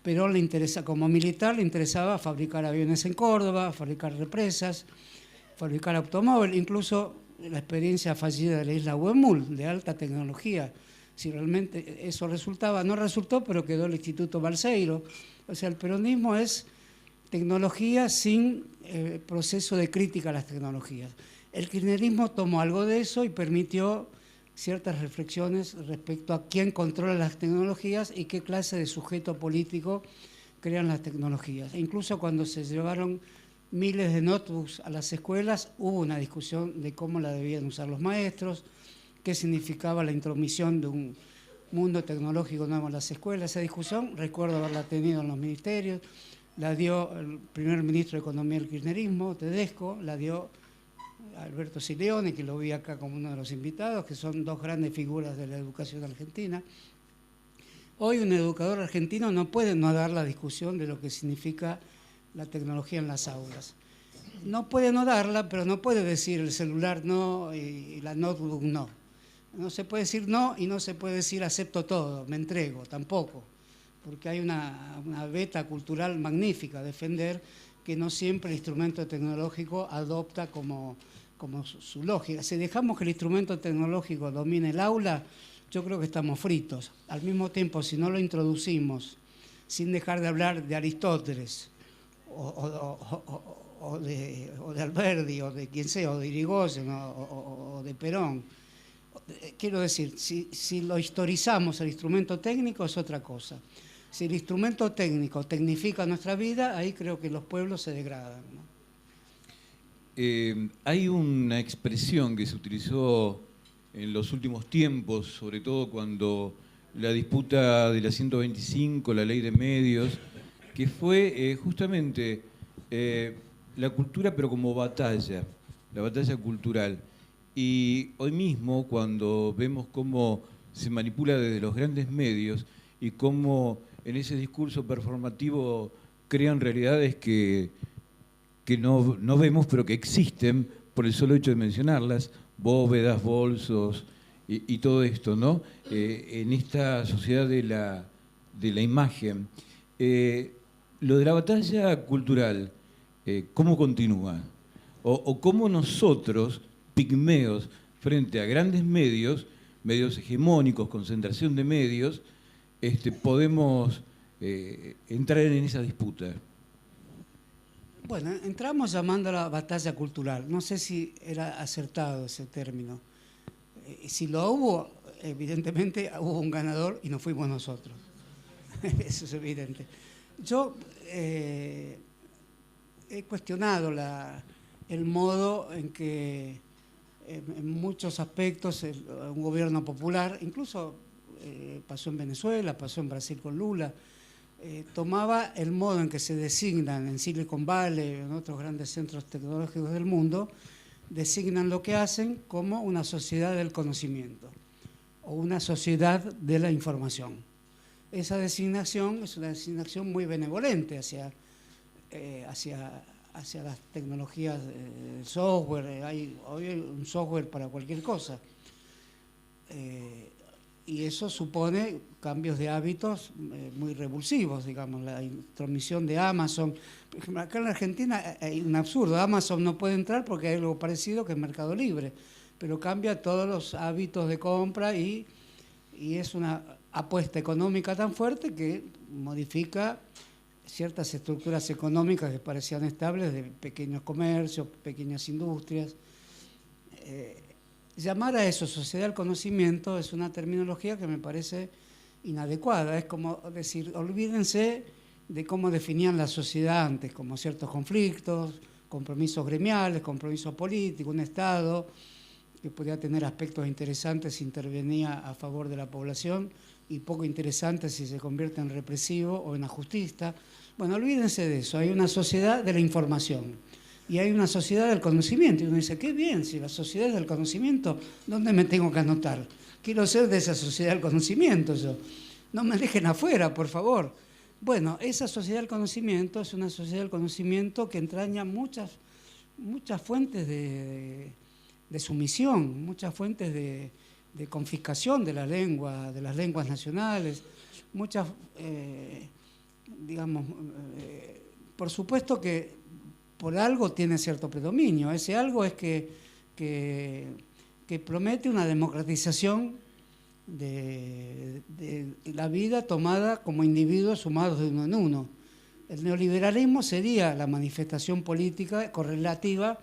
Perón le interesa, como militar le interesaba fabricar aviones en Córdoba, fabricar represas, fabricar automóvil, incluso la experiencia fallida de la isla Huemul, de alta tecnología. Si realmente eso resultaba, no resultó, pero quedó el Instituto Balseiro. O sea, el peronismo es tecnología sin proceso de crítica a las tecnologías. El kirchnerismo tomó algo de eso y permitió ciertas reflexiones respecto a quién controla las tecnologías y qué clase de sujeto político crean las tecnologías. E incluso cuando se llevaron miles de notebooks a las escuelas, hubo una discusión de cómo la debían usar los maestros, qué significaba la intromisión de un mundo tecnológico nuevo en las escuelas. Esa discusión, recuerdo haberla tenido en los ministerios, la dio el primer ministro de Economía del kirchnerismo, Tedesco, la dio Alberto Sileone, que lo vi acá como uno de los invitados, que son dos grandes figuras de la educación argentina. Hoy un educador argentino no puede no dar la discusión de lo que significa la tecnología en las aulas. No puede no darla, pero no puede decir el celular no y la notebook no. No se puede decir no y no se puede decir acepto todo, me entrego, tampoco. Porque hay una beta cultural magnífica, defender que no siempre el instrumento tecnológico adopta como su lógica. Si dejamos que el instrumento tecnológico domine el aula, yo creo que estamos fritos. Al mismo tiempo, si no lo introducimos, sin dejar de hablar de Aristóteles, o de Alberdi, o de quien sea, o de Irigoyen, o de Perón, quiero decir, si lo historizamos el instrumento técnico es otra cosa. Si el instrumento técnico tecnifica nuestra vida, ahí creo que los pueblos se degradan, ¿no? Hay una expresión que se utilizó en los últimos tiempos, sobre todo cuando la disputa de la 125, la ley de medios, que fue justamente la cultura pero como batalla, la batalla cultural. Y hoy mismo, cuando vemos cómo se manipula desde los grandes medios y cómo en ese discurso performativo crean realidades que no vemos, pero que existen por el solo hecho de mencionarlas, bóvedas, bolsos y todo esto, ¿no? En esta sociedad de la imagen. Lo de la batalla cultural, ¿cómo continúa? O cómo nosotros, pigmeos, frente a grandes medios hegemónicos, concentración de medios, podemos entrar en esa disputa. Bueno, entramos llamándola batalla cultural. No sé si era acertado ese término. Si lo hubo, evidentemente hubo un ganador y no fuimos nosotros. Eso es evidente. Yo he cuestionado el modo en que en muchos aspectos un gobierno popular, incluso pasó en Venezuela, pasó en Brasil con Lula, tomaba el modo en que se designan en Silicon Valley, en otros grandes centros tecnológicos del mundo, designan lo que hacen como una sociedad del conocimiento o una sociedad de la información. Esa designación es una designación muy benevolente hacia las tecnologías del software. Hoy hay un software para cualquier cosa. Y eso supone cambios de hábitos muy revulsivos, digamos, la intromisión de Amazon. Por ejemplo, acá en la Argentina hay un absurdo, Amazon no puede entrar porque hay algo parecido que es Mercado Libre, pero cambia todos los hábitos de compra y es una apuesta económica tan fuerte que modifica ciertas estructuras económicas que parecían estables de pequeños comercios, pequeñas industrias. Llamar a eso sociedad del conocimiento es una terminología que me parece inadecuada. Es como decir, olvídense de cómo definían la sociedad antes, como ciertos conflictos, compromisos gremiales, compromisos políticos, un Estado que podía tener aspectos interesantes si intervenía a favor de la población y poco interesantes si se convierte en represivo o en ajustista. Bueno, olvídense de eso, hay una sociedad de la información y hay una sociedad del conocimiento. Y uno dice, qué bien, si la sociedad es del conocimiento, ¿dónde me tengo que anotar? Quiero ser de esa sociedad del conocimiento yo. No me dejen afuera, por favor. Bueno, esa sociedad del conocimiento es una sociedad del conocimiento que entraña muchas fuentes de sumisión, muchas fuentes de confiscación de la lengua, de las lenguas nacionales, muchas, por supuesto que por algo tiene cierto predominio. Ese algo es que promete una democratización de la vida tomada como individuos sumados de uno en uno. El neoliberalismo sería la manifestación política correlativa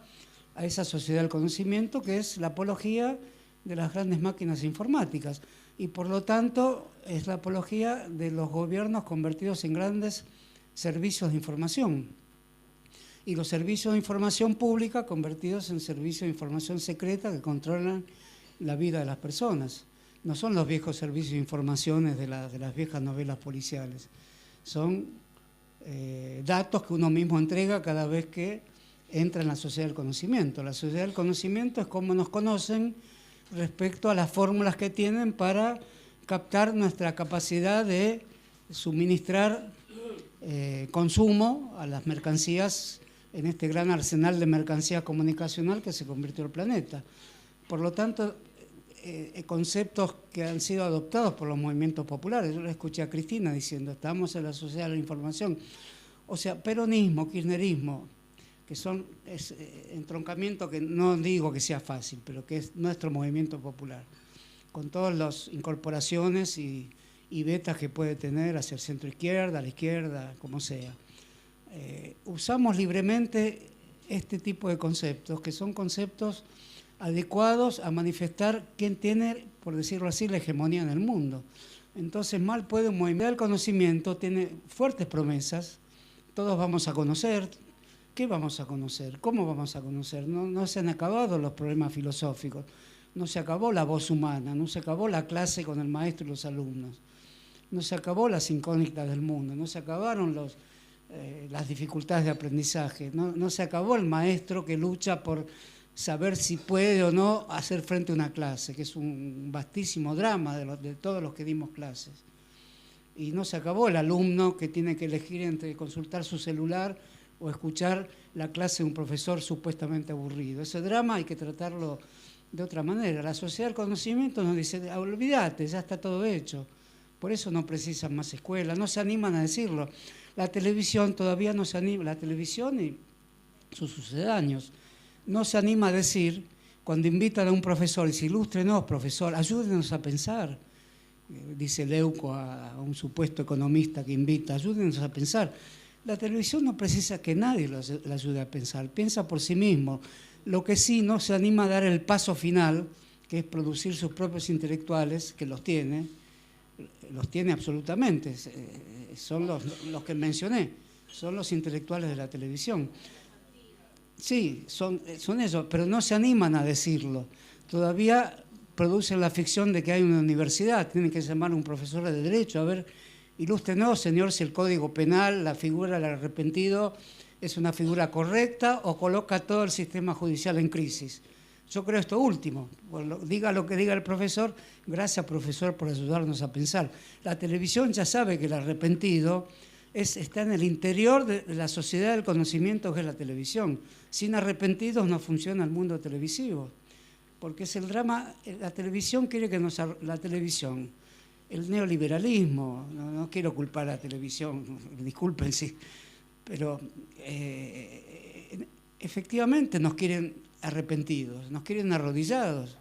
a esa sociedad del conocimiento, que es la apología de las grandes máquinas informáticas y por lo tanto es la apología de los gobiernos convertidos en grandes servicios de información y los servicios de información pública convertidos en servicios de información secreta que controlan la vida de las personas. No son los viejos servicios de informaciones de las viejas novelas policiales, son datos que uno mismo entrega cada vez que entra en la sociedad del conocimiento. La sociedad del conocimiento es cómo nos conocen respecto a las fórmulas que tienen para captar nuestra capacidad de suministrar consumo a las mercancías en este gran arsenal de mercancías comunicacional que se convirtió el planeta. Por lo tanto, conceptos que han sido adoptados por los movimientos populares. Yo le escuché a Cristina diciendo, estamos en la sociedad de la información. O sea, peronismo, kirchnerismo, que son entroncamiento que no digo que sea fácil, pero que es nuestro movimiento popular, con todas las incorporaciones y vetas que puede tener hacia el centro-izquierda, a la izquierda, como sea. Usamos libremente este tipo de conceptos, que son conceptos adecuados a manifestar quién tiene, por decirlo así, la hegemonía en el mundo. Entonces, mal puede un movimiento del conocimiento, tiene fuertes promesas, todos vamos a conocer. ¿Qué vamos a conocer? ¿Cómo vamos a conocer? No se han acabado los problemas filosóficos, no se acabó la voz humana, no se acabó la clase con el maestro y los alumnos, no se acabó las incógnitas del mundo, no se acabaron las dificultades de aprendizaje, no se acabó el maestro que lucha por saber si puede o no hacer frente a una clase, que es un vastísimo drama de todos los que dimos clases. Y no se acabó el alumno que tiene que elegir entre consultar su celular o escuchar la clase de un profesor supuestamente aburrido. Ese drama hay que tratarlo de otra manera. La sociedad del conocimiento nos dice, olvídate, ya está todo hecho. Por eso no precisan más escuelas, no se animan a decirlo. La televisión todavía no se anima, la televisión y sus sucedáneos, no se anima a decir, cuando invitan a un profesor, dice, ilústrenos, profesor, ayúdenos a pensar, dice Leuco a un supuesto economista que invita, ayúdenos a pensar. La televisión no precisa que nadie le ayude a pensar, piensa por sí mismo. Lo que sí no se anima a dar el paso final, que es producir sus propios intelectuales, que los tiene absolutamente, son los que mencioné, son los intelectuales de la televisión. Sí, son ellos, pero no se animan a decirlo. Todavía producen la ficción de que hay una universidad, tienen que llamar a un profesor de Derecho, a ver, ilústrenos, señor, si el Código Penal, la figura del arrepentido, es una figura correcta o coloca todo el sistema judicial en crisis. Yo creo esto último, diga lo que diga el profesor, gracias profesor por ayudarnos a pensar. La televisión ya sabe que el arrepentido está en el interior de la sociedad del conocimiento que es la televisión. Sin arrepentidos no funciona el mundo televisivo, porque es el drama, la televisión quiere que la televisión, el neoliberalismo, no quiero culpar a la televisión, disculpen, sí, pero efectivamente nos quieren arrepentidos, nos quieren arrodillados,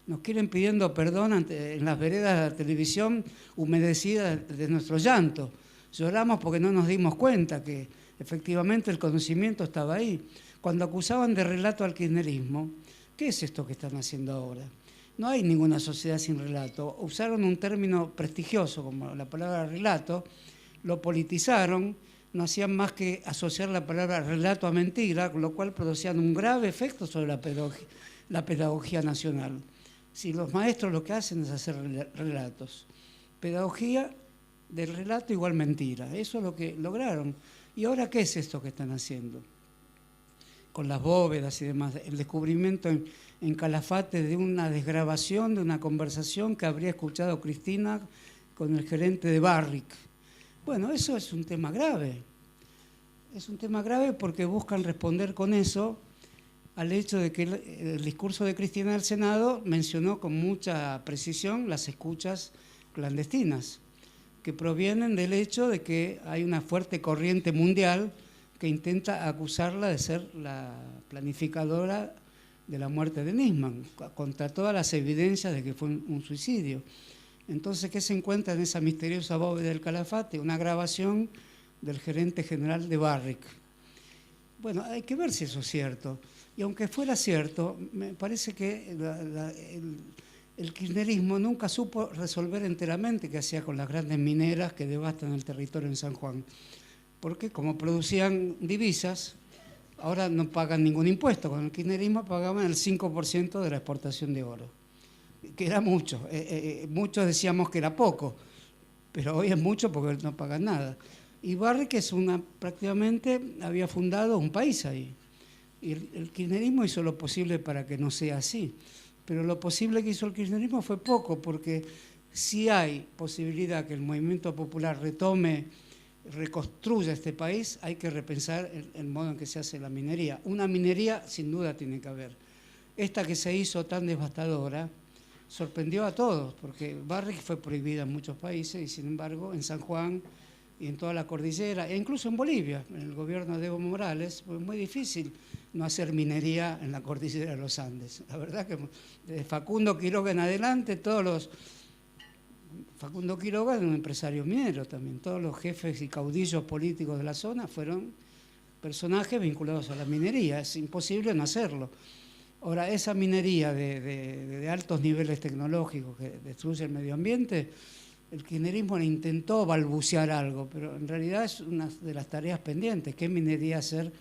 nos quieren pidiendo perdón en las veredas de la televisión humedecidas de nuestro llanto. Lloramos porque no nos dimos cuenta que efectivamente el conocimiento estaba ahí. Cuando acusaban de relato al kirchnerismo, ¿qué es esto que están haciendo ahora? No hay ninguna sociedad sin relato. Usaron un término prestigioso como la palabra relato, lo politizaron, no hacían más que asociar la palabra relato a mentira, lo cual producían un grave efecto sobre la pedagogía nacional. Si los maestros lo que hacen es hacer relatos, pedagogía del relato igual mentira, eso es lo que lograron. ¿Y ahora qué es esto que están haciendo? Con las bóvedas y demás, el descubrimiento en Calafate de una desgrabación de una conversación que habría escuchado Cristina con el gerente de Barrick. Bueno, eso es un tema grave. Es un tema grave porque buscan responder con eso al hecho de que el discurso de Cristina del Senado mencionó con mucha precisión las escuchas clandestinas, que provienen del hecho de que hay una fuerte corriente mundial que intenta acusarla de ser la planificadora de la muerte de Nisman, contra todas las evidencias de que fue un suicidio. Entonces, ¿qué se encuentra en esa misteriosa bóveda del Calafate? Una grabación del gerente general de Barrick. Bueno, hay que ver si eso es cierto. Y aunque fuera cierto, me parece que el kirchnerismo nunca supo resolver enteramente qué hacía con las grandes mineras que devastan el territorio en San Juan. Porque como producían divisas, ahora no pagan ningún impuesto. Con el kirchnerismo pagaban el 5% de la exportación de oro, que era mucho. Muchos decíamos que era poco, pero hoy es mucho porque no pagan nada. Y Barrick prácticamente había fundado un país ahí. Y el kirchnerismo hizo lo posible para que no sea así. Pero lo posible que hizo el kirchnerismo fue poco, porque si hay posibilidad que el movimiento popular reconstruya este país, hay que repensar el modo en que se hace la minería. Una minería sin duda tiene que haber. Esta que se hizo tan devastadora sorprendió a todos, porque Barrick fue prohibida en muchos países y sin embargo en San Juan y en toda la cordillera, e incluso en Bolivia, en el gobierno de Evo Morales, fue muy difícil no hacer minería en la cordillera de los Andes. La verdad que desde Facundo Quiroga en adelante, Facundo Quiroga era un empresario minero también, todos los jefes y caudillos políticos de la zona fueron personajes vinculados a la minería, es imposible no hacerlo. Ahora, esa minería de altos niveles tecnológicos que destruye el medio ambiente, el kirchnerismo le intentó balbucear algo, pero en realidad es una de las tareas pendientes. ¿Qué minería hacer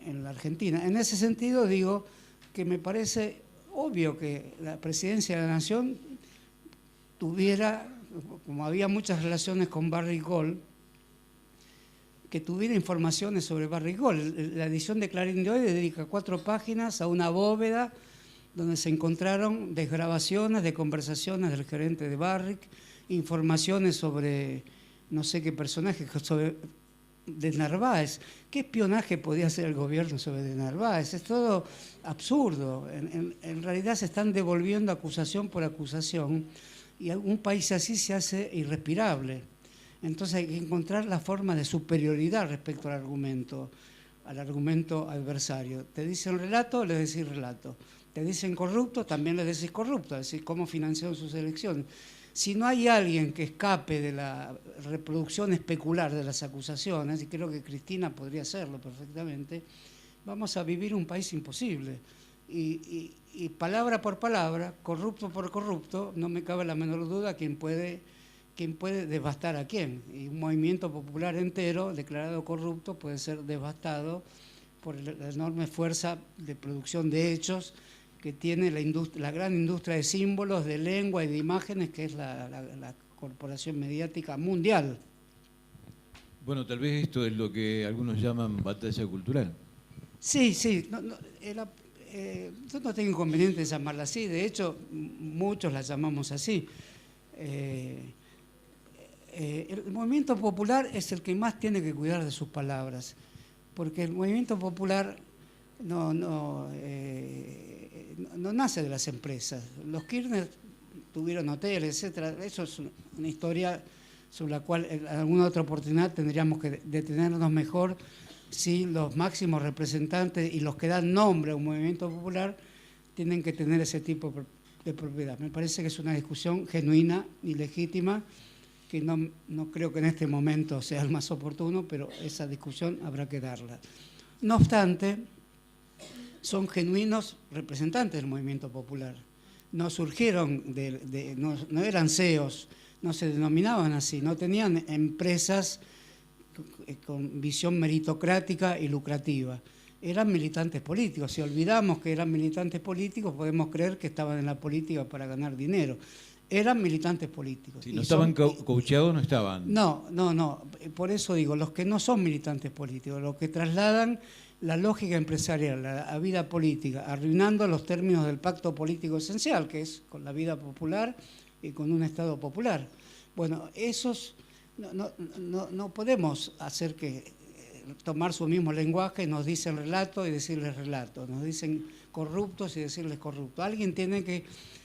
en la Argentina? En ese sentido digo que me parece obvio que la presidencia de la Nación tuviera, como había muchas relaciones con Barrick Gold, que tuviera informaciones sobre Barrick Gold. La edición de Clarín de hoy dedica 4 páginas a una bóveda donde se encontraron desgrabaciones de conversaciones del gerente de Barrick, informaciones sobre no sé qué personaje, de Narváez. ¿Qué espionaje podía hacer el gobierno sobre de Narváez? Es todo absurdo. En realidad se están devolviendo acusación por acusación y un país así se hace irrespirable. Entonces hay que encontrar la forma de superioridad respecto al argumento adversario. Te dicen relato, le decís relato. Te dicen corrupto, también le decís corrupto, es decir, cómo financiaron sus elecciones. Si no hay alguien que escape de la reproducción especular de las acusaciones, y creo que Cristina podría hacerlo perfectamente, vamos a vivir un país imposible. Y palabra por palabra, corrupto por corrupto, no me cabe la menor duda quién puede devastar a quién. Y un movimiento popular entero declarado corrupto puede ser devastado por la enorme fuerza de producción de hechos que tiene la gran industria de símbolos, de lengua y de imágenes, que es la corporación mediática mundial. Bueno, tal vez esto es lo que algunos llaman batalla cultural. Sí. Yo no tengo inconveniente en llamarla así, de hecho, muchos la llamamos así. El movimiento popular es el que más tiene que cuidar de sus palabras, porque el movimiento popular no nace de las empresas. Los Kirchner tuvieron hoteles, etcétera. Eso es una historia sobre la cual en alguna otra oportunidad tendríamos que detenernos mejor si los máximos representantes y los que dan nombre a un movimiento popular tienen que tener ese tipo de propiedad. Me parece que es una discusión genuina y legítima que no creo que en este momento sea el más oportuno, pero esa discusión habrá que darla. No obstante, son genuinos representantes del movimiento popular. No surgieron, no eran CEOs, no se denominaban así, no tenían empresas con visión meritocrática y lucrativa. Eran militantes políticos. Si olvidamos que eran militantes políticos, podemos creer que estaban en la política para ganar dinero. Eran militantes políticos. Si no estaban coacheados, no estaban. No. Por eso digo, los que no son militantes políticos, los que trasladan la lógica empresarial a la vida política, arruinando los términos del pacto político esencial, que es con la vida popular y con un Estado popular. Bueno, esos no podemos hacer que tomar su mismo lenguaje, nos dicen relato y decirles relato, nos dicen corruptos y decirles corruptos. Alguien tiene que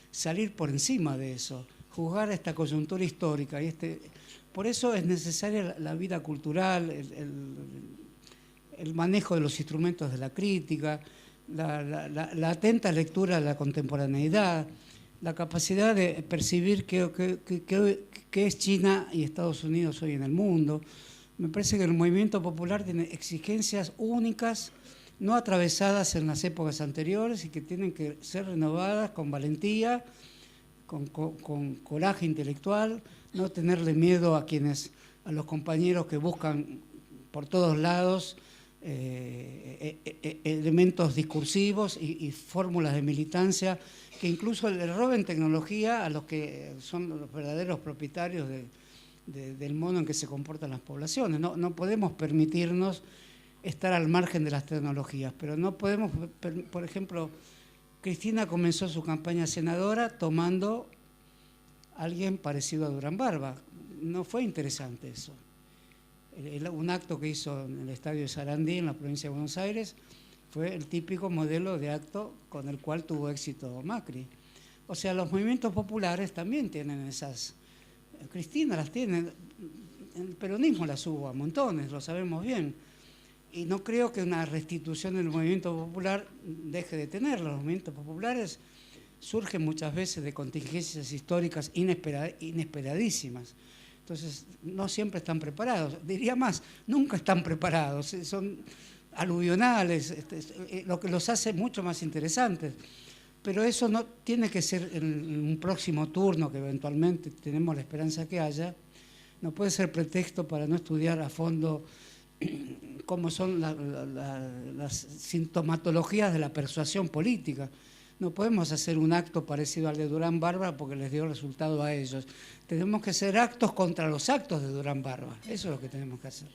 salir por encima de eso, juzgar esta coyuntura histórica. Por eso es necesaria la vida cultural, el manejo de los instrumentos de la crítica, la atenta lectura de la contemporaneidad, la capacidad de percibir qué es China y Estados Unidos hoy en el mundo. Me parece que el movimiento popular tiene exigencias únicas, no atravesadas en las épocas anteriores y que tienen que ser renovadas con valentía, con coraje intelectual, no tenerle miedo a los compañeros que buscan por todos lados elementos discursivos y fórmulas de militancia que incluso le roben tecnología a los que son los verdaderos propietarios del modo en que se comportan las poblaciones. No podemos permitirnos estar al margen de las tecnologías, pero no podemos, por ejemplo, Cristina comenzó su campaña senadora tomando a alguien parecido a Durán Barba. No fue interesante eso. Un acto que hizo en el estadio de Sarandí, en la provincia de Buenos Aires, fue el típico modelo de acto con el cual tuvo éxito Macri. O sea, los movimientos populares también tienen esas... Cristina las tiene, el peronismo las hubo a montones, lo sabemos bien. Y no creo que una restitución del movimiento popular deje de tenerlo. Los movimientos populares surgen muchas veces de contingencias históricas inesperadísimas. Entonces, no siempre están preparados. Diría más, nunca están preparados. Son aluvionales, lo que los hace mucho más interesantes. Pero eso no tiene que ser en un próximo turno, que eventualmente tenemos la esperanza que haya, no puede ser pretexto para no estudiar a fondo cómo son las sintomatologías de la persuasión política. No podemos hacer un acto parecido al de Durán Barba porque les dio resultado a ellos. Tenemos que hacer actos contra los actos de Durán Barba. Eso es lo que tenemos que hacer.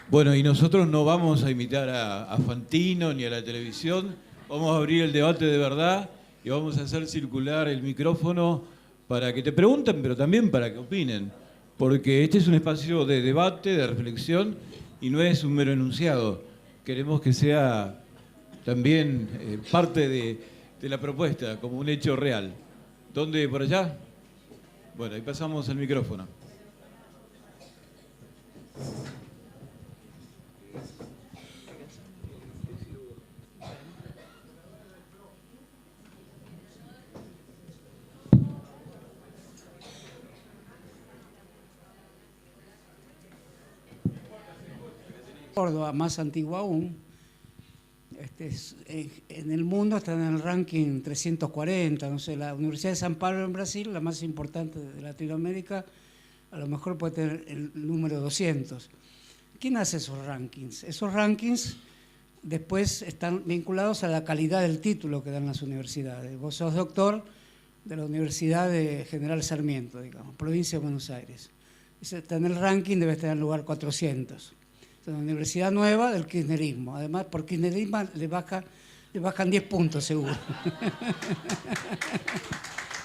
Bueno, y nosotros no vamos a imitar a Fantino ni a la televisión, vamos a abrir el debate de verdad y vamos a hacer circular el micrófono para que te pregunten, pero también para que opinen, porque este es un espacio de debate, de reflexión y no es un mero enunciado. Queremos que sea también parte de la propuesta, como un hecho real. ¿Dónde? ¿Por allá? Bueno, ahí pasamos el micrófono. Córdoba, más antigua aún, en el mundo está en el ranking 340, no sé, la Universidad de San Pablo en Brasil, la más importante de Latinoamérica, a lo mejor puede tener el número 200. ¿Quién hace esos rankings? Esos rankings después están vinculados a la calidad del título que dan las universidades. Vos sos doctor de la Universidad de General Sarmiento, digamos, provincia de Buenos Aires. Está en el ranking, debe estar en el lugar 400. Es una universidad nueva del kirchnerismo. Además, por kirchnerismo le bajan 10 puntos seguro.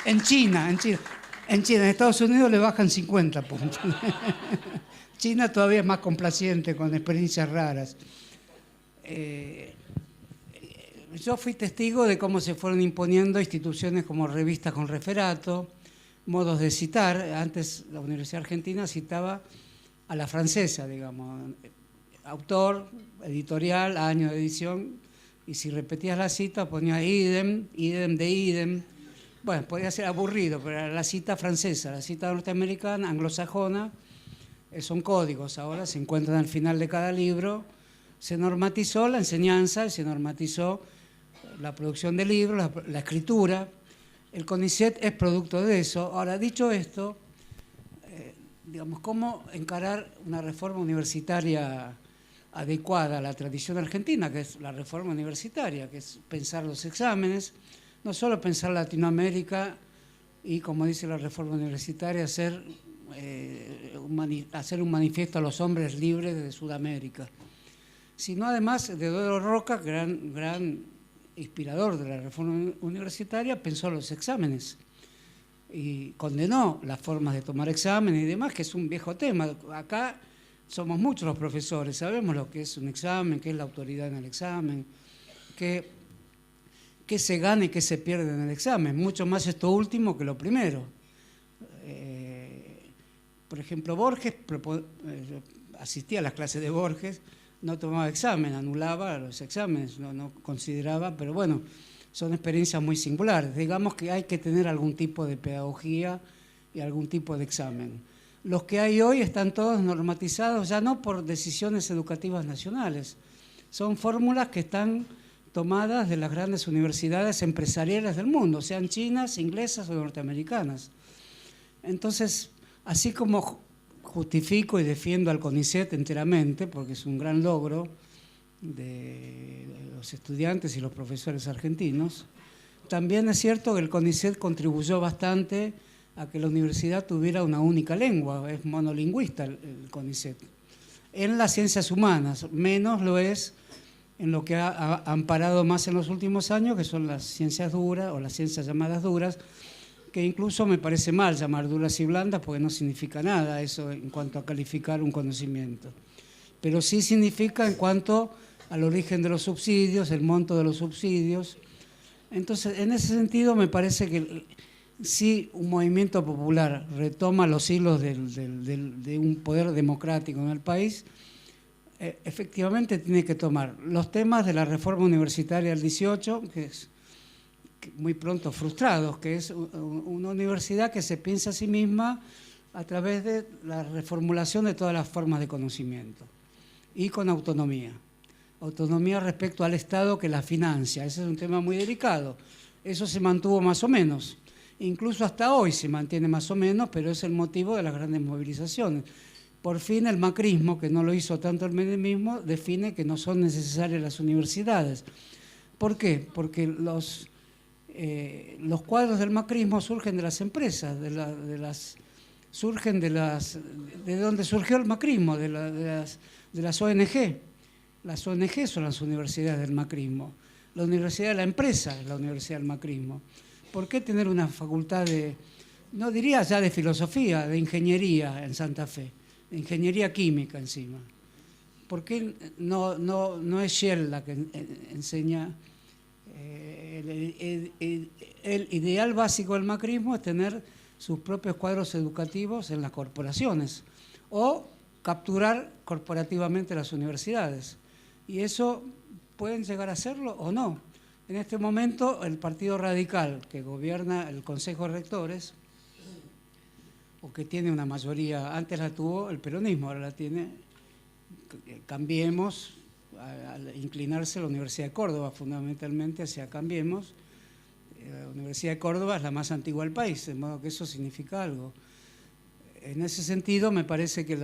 En China, en Estados Unidos le bajan 50 puntos. China todavía es más complaciente con experiencias raras. Yo fui testigo de cómo se fueron imponiendo instituciones como revistas con referato, modos de citar. Antes la Universidad Argentina citaba a la francesa, digamos, autor, editorial, año de edición, y si repetías la cita ponía idem de idem. Bueno, podía ser aburrido, pero era la cita francesa, la cita norteamericana, anglosajona, son códigos, ahora se encuentran al final de cada libro, se normatizó la enseñanza, se normatizó la producción de libros, la escritura. El CONICET es producto de eso. Ahora, dicho esto, digamos, ¿cómo encarar una reforma universitaria adecuada a la tradición argentina, que es la reforma universitaria, que es pensar los exámenes, no solo pensar Latinoamérica y, como dice la reforma universitaria, hacer un manifiesto a los hombres libres de Sudamérica, sino además Deodoro Roca, gran inspirador de la reforma universitaria, pensó los exámenes y condenó las formas de tomar exámenes y demás, que es un viejo tema. Acá somos muchos los profesores, sabemos lo que es un examen, qué es la autoridad en el examen, qué se gana y qué se pierde en el examen, mucho más esto último que lo primero. Por ejemplo, Borges, asistía a las clases de Borges, no tomaba examen, anulaba los exámenes, no consideraba, pero bueno, son experiencias muy singulares. Digamos que hay que tener algún tipo de pedagogía y algún tipo de examen. Los que hay hoy están todos normatizados, ya no por decisiones educativas nacionales, son fórmulas que están tomadas de las grandes universidades empresariales del mundo, sean chinas, inglesas o norteamericanas. Entonces, así como justifico y defiendo al CONICET enteramente, porque es un gran logro de los estudiantes y los profesores argentinos, también es cierto que el CONICET contribuyó bastante a que la universidad tuviera una única lengua, es monolingüista el CONICET. En las ciencias humanas, menos lo es en lo que ha amparado más en los últimos años, que son las ciencias duras o las ciencias llamadas duras, que incluso me parece mal llamar duras y blandas porque no significa nada eso en cuanto a calificar un conocimiento. Pero sí significa en cuanto al origen de los subsidios, el monto de los subsidios. Entonces, en ese sentido me parece que si un movimiento popular retoma los hilos de un poder democrático en el país, efectivamente tiene que tomar los temas de la reforma universitaria del 18, que es muy pronto frustrados, que es una universidad que se piensa a sí misma a través de la reformulación de todas las formas de conocimiento y con autonomía. Autonomía respecto al Estado que la financia, ese es un tema muy delicado. Eso se mantuvo más o menos, incluso hasta hoy se mantiene más o menos, pero es el motivo de las grandes movilizaciones. Por fin el macrismo, que no lo hizo tanto el menemismo, define que no son necesarias las universidades. ¿Por qué? Porque los cuadros del macrismo surgen de las empresas, surgen de donde surgió el macrismo, de las ONG. Las ONG son las universidades del macrismo. La universidad de la empresa es la universidad del macrismo. ¿Por qué tener una facultad no diría ya de filosofía, de ingeniería en Santa Fe, de ingeniería química encima? ¿Por qué no es Shell la que enseña? El ideal básico del macrismo es tener sus propios cuadros educativos en las corporaciones o capturar corporativamente las universidades. Y eso pueden llegar a hacerlo o no. En este momento el Partido Radical, que gobierna el Consejo de Rectores, o que tiene una mayoría, antes la tuvo el peronismo, ahora la tiene Cambiemos, al inclinarse la Universidad de Córdoba fundamentalmente hacia Cambiemos. La Universidad de Córdoba es la más antigua del país, de modo que eso significa algo. En ese sentido me parece que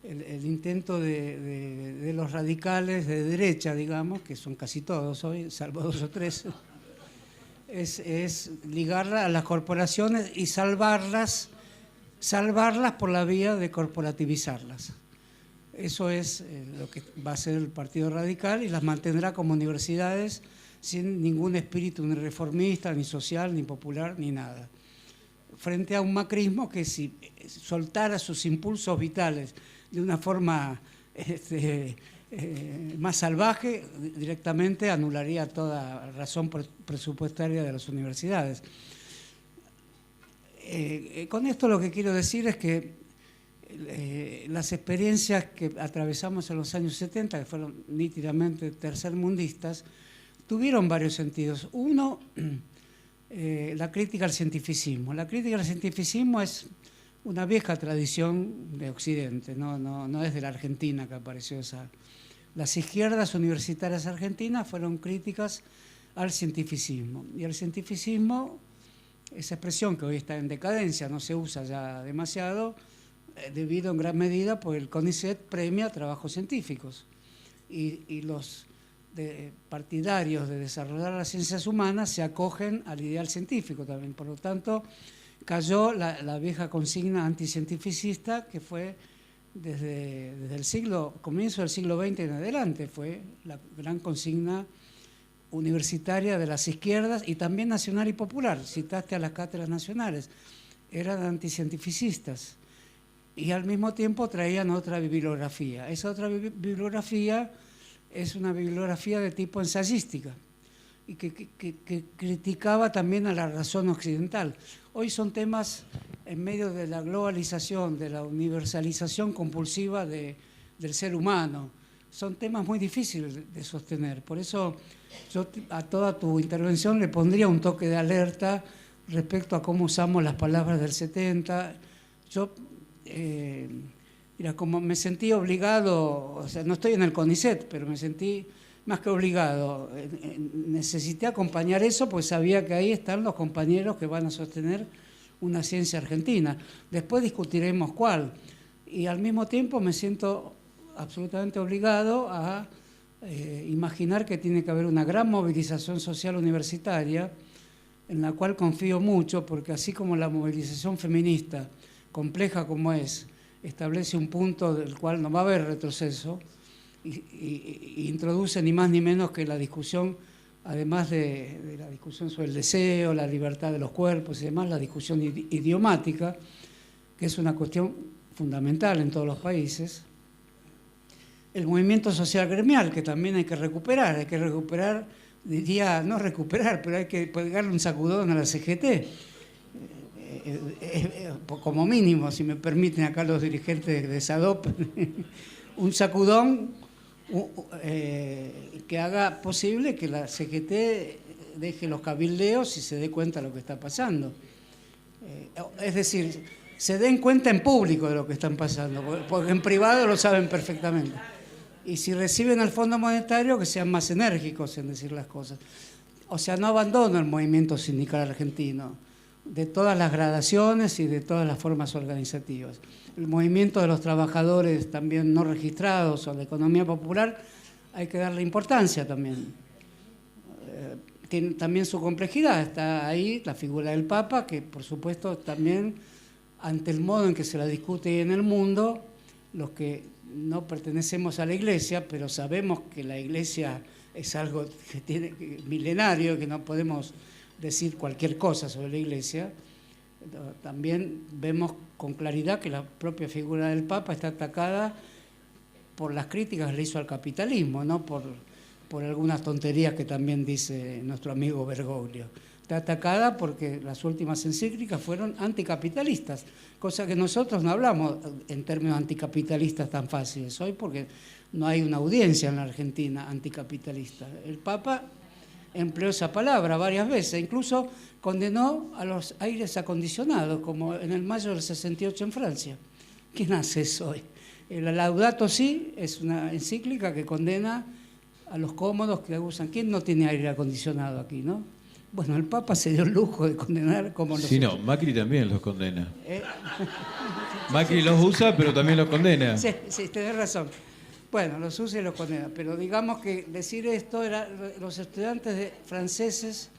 el intento de los radicales de derecha, digamos, que son casi todos hoy, salvo 2 o 3, es ligarla a las corporaciones y salvarlas por la vía de corporativizarlas. Eso es lo que va a hacer el Partido Radical y las mantendrá como universidades sin ningún espíritu ni reformista, ni social, ni popular, ni nada. Frente a un macrismo que si soltara sus impulsos vitales de una forma más salvaje, directamente anularía toda razón presupuestaria de las universidades. Con esto lo que quiero decir es que las experiencias que atravesamos en los años 70, que fueron nítidamente tercermundistas, tuvieron varios sentidos. Uno, la crítica al cientificismo. La crítica al cientificismo es una vieja tradición de Occidente, no es de la Argentina que apareció esa las izquierdas universitarias argentinas fueron críticas al cientificismo. Y el cientificismo, esa expresión que hoy está en decadencia, no se usa ya demasiado, debido en gran medida porque el CONICET premia trabajos científicos. Y los partidarios de desarrollar las ciencias humanas se acogen al ideal científico también. Por lo tanto, cayó la vieja consigna anticientificista que fue desde el comienzo del siglo XX en adelante, fue la gran consigna universitaria de las izquierdas y también nacional y popular. Citaste a las cátedras nacionales, eran anticientificistas y al mismo tiempo traían otra bibliografía. Esa otra bibliografía es una bibliografía de tipo ensayística y que criticaba también a la razón occidental. Hoy son temas en medio de la globalización, de la universalización compulsiva del ser humano. Son temas muy difíciles de sostener. Por eso yo a toda tu intervención le pondría un toque de alerta respecto a cómo usamos las palabras del 70. Yo, mira, como me sentí obligado, o sea, no estoy en el CONICET, pero me sentí más que obligado. Necesité acompañar eso, pues sabía que ahí están los compañeros que van a sostener una ciencia argentina. Después discutiremos cuál. Y al mismo tiempo me siento absolutamente obligado a imaginar que tiene que haber una gran movilización social universitaria, en la cual confío mucho, porque así como la movilización feminista, compleja como es, establece un punto del cual no va a haber retroceso, y introduce ni más ni menos que la discusión, además de la discusión sobre el deseo, la libertad de los cuerpos y demás, la discusión idiomática, que es una cuestión fundamental en todos los países. El movimiento social gremial, que también hay que recuperar, diría, no recuperar, pero hay que pegarle un sacudón a la CGT, como mínimo, si me permiten acá los dirigentes de SADOP, un sacudón que haga posible que la CGT deje los cabildeos y se dé cuenta de lo que está pasando. Es decir, se den cuenta en público de lo que están pasando, porque en privado lo saben perfectamente. Y si reciben al Fondo Monetario, que sean más enérgicos en decir las cosas. O sea, no abandono el movimiento sindical argentino, de todas las gradaciones y de todas las formas organizativas. El movimiento de los trabajadores también no registrados o la economía popular, hay que darle importancia también. Tiene también su complejidad, está ahí la figura del Papa, que por supuesto también, ante el modo en que se la discute en el mundo, los que no pertenecemos a la Iglesia, pero sabemos que la Iglesia es algo que tiene milenario, que no podemos decir cualquier cosa sobre la Iglesia, también vemos con claridad que la propia figura del Papa está atacada por las críticas que le hizo al capitalismo, no por algunas tonterías que también dice nuestro amigo Bergoglio. Está atacada porque las últimas encíclicas fueron anticapitalistas, cosa que nosotros no hablamos en términos anticapitalistas tan fáciles hoy, porque no hay una audiencia en la Argentina anticapitalista. El Papa empleó esa palabra varias veces, incluso condenó a los aires acondicionados, como en el mayo del 68 en Francia. ¿Quién hace eso hoy? El Laudato Si es una encíclica que condena a los cómodos que usan. ¿Quién no tiene aire acondicionado aquí, no? Bueno, el Papa se dio el lujo de condenar como los... Sí, no, Macri también los condena. Macri los usa, pero también los condena. Sí, tenés razón. Bueno, los usa y los condena, pero digamos que decir esto era los estudiantes franceses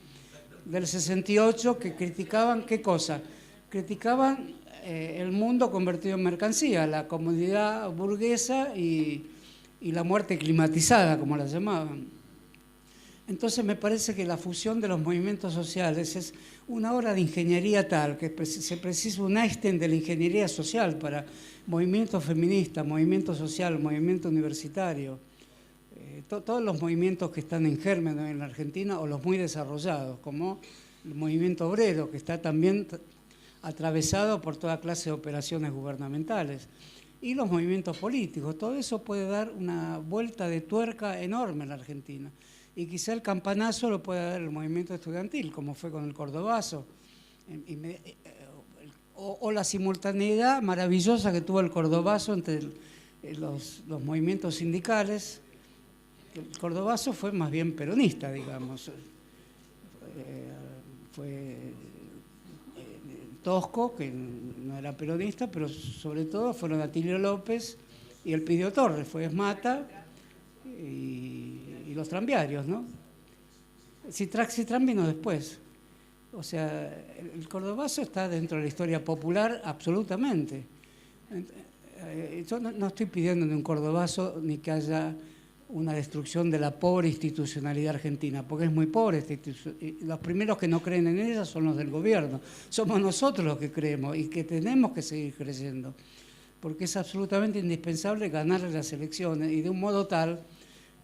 del 68 que criticaban, ¿qué cosa? Criticaban el mundo convertido en mercancía, la comodidad burguesa y la muerte climatizada, como la llamaban. Entonces me parece que la fusión de los movimientos sociales es una obra de ingeniería tal que se precisa un Einstein de la ingeniería social para movimiento feminista, movimiento social, movimiento universitario, todos los movimientos que están en germen en la Argentina o los muy desarrollados, como el movimiento obrero, que está también atravesado por toda clase de operaciones gubernamentales, y los movimientos políticos. Todo eso puede dar una vuelta de tuerca enorme en la Argentina. Y quizá el campanazo lo puede dar el movimiento estudiantil, como fue con el Cordobazo, o la simultaneidad maravillosa que tuvo el Cordobazo entre los movimientos sindicales el cordobazo fue más bien peronista, digamos. Fue Tosco, que no era peronista, pero sobre todo fueron Atilio López y Elpidio Torres, fue Esmata y los tranviarios, ¿no? Citrán vino después. O sea, el cordobazo está dentro de la historia popular absolutamente. Yo no estoy pidiendo ni un cordobazo ni que haya una destrucción de la pobre institucionalidad argentina, porque es muy pobre. Los primeros que no creen en ella son los del gobierno. Somos nosotros los que creemos y que tenemos que seguir creyendo, porque es absolutamente indispensable ganar las elecciones y de un modo tal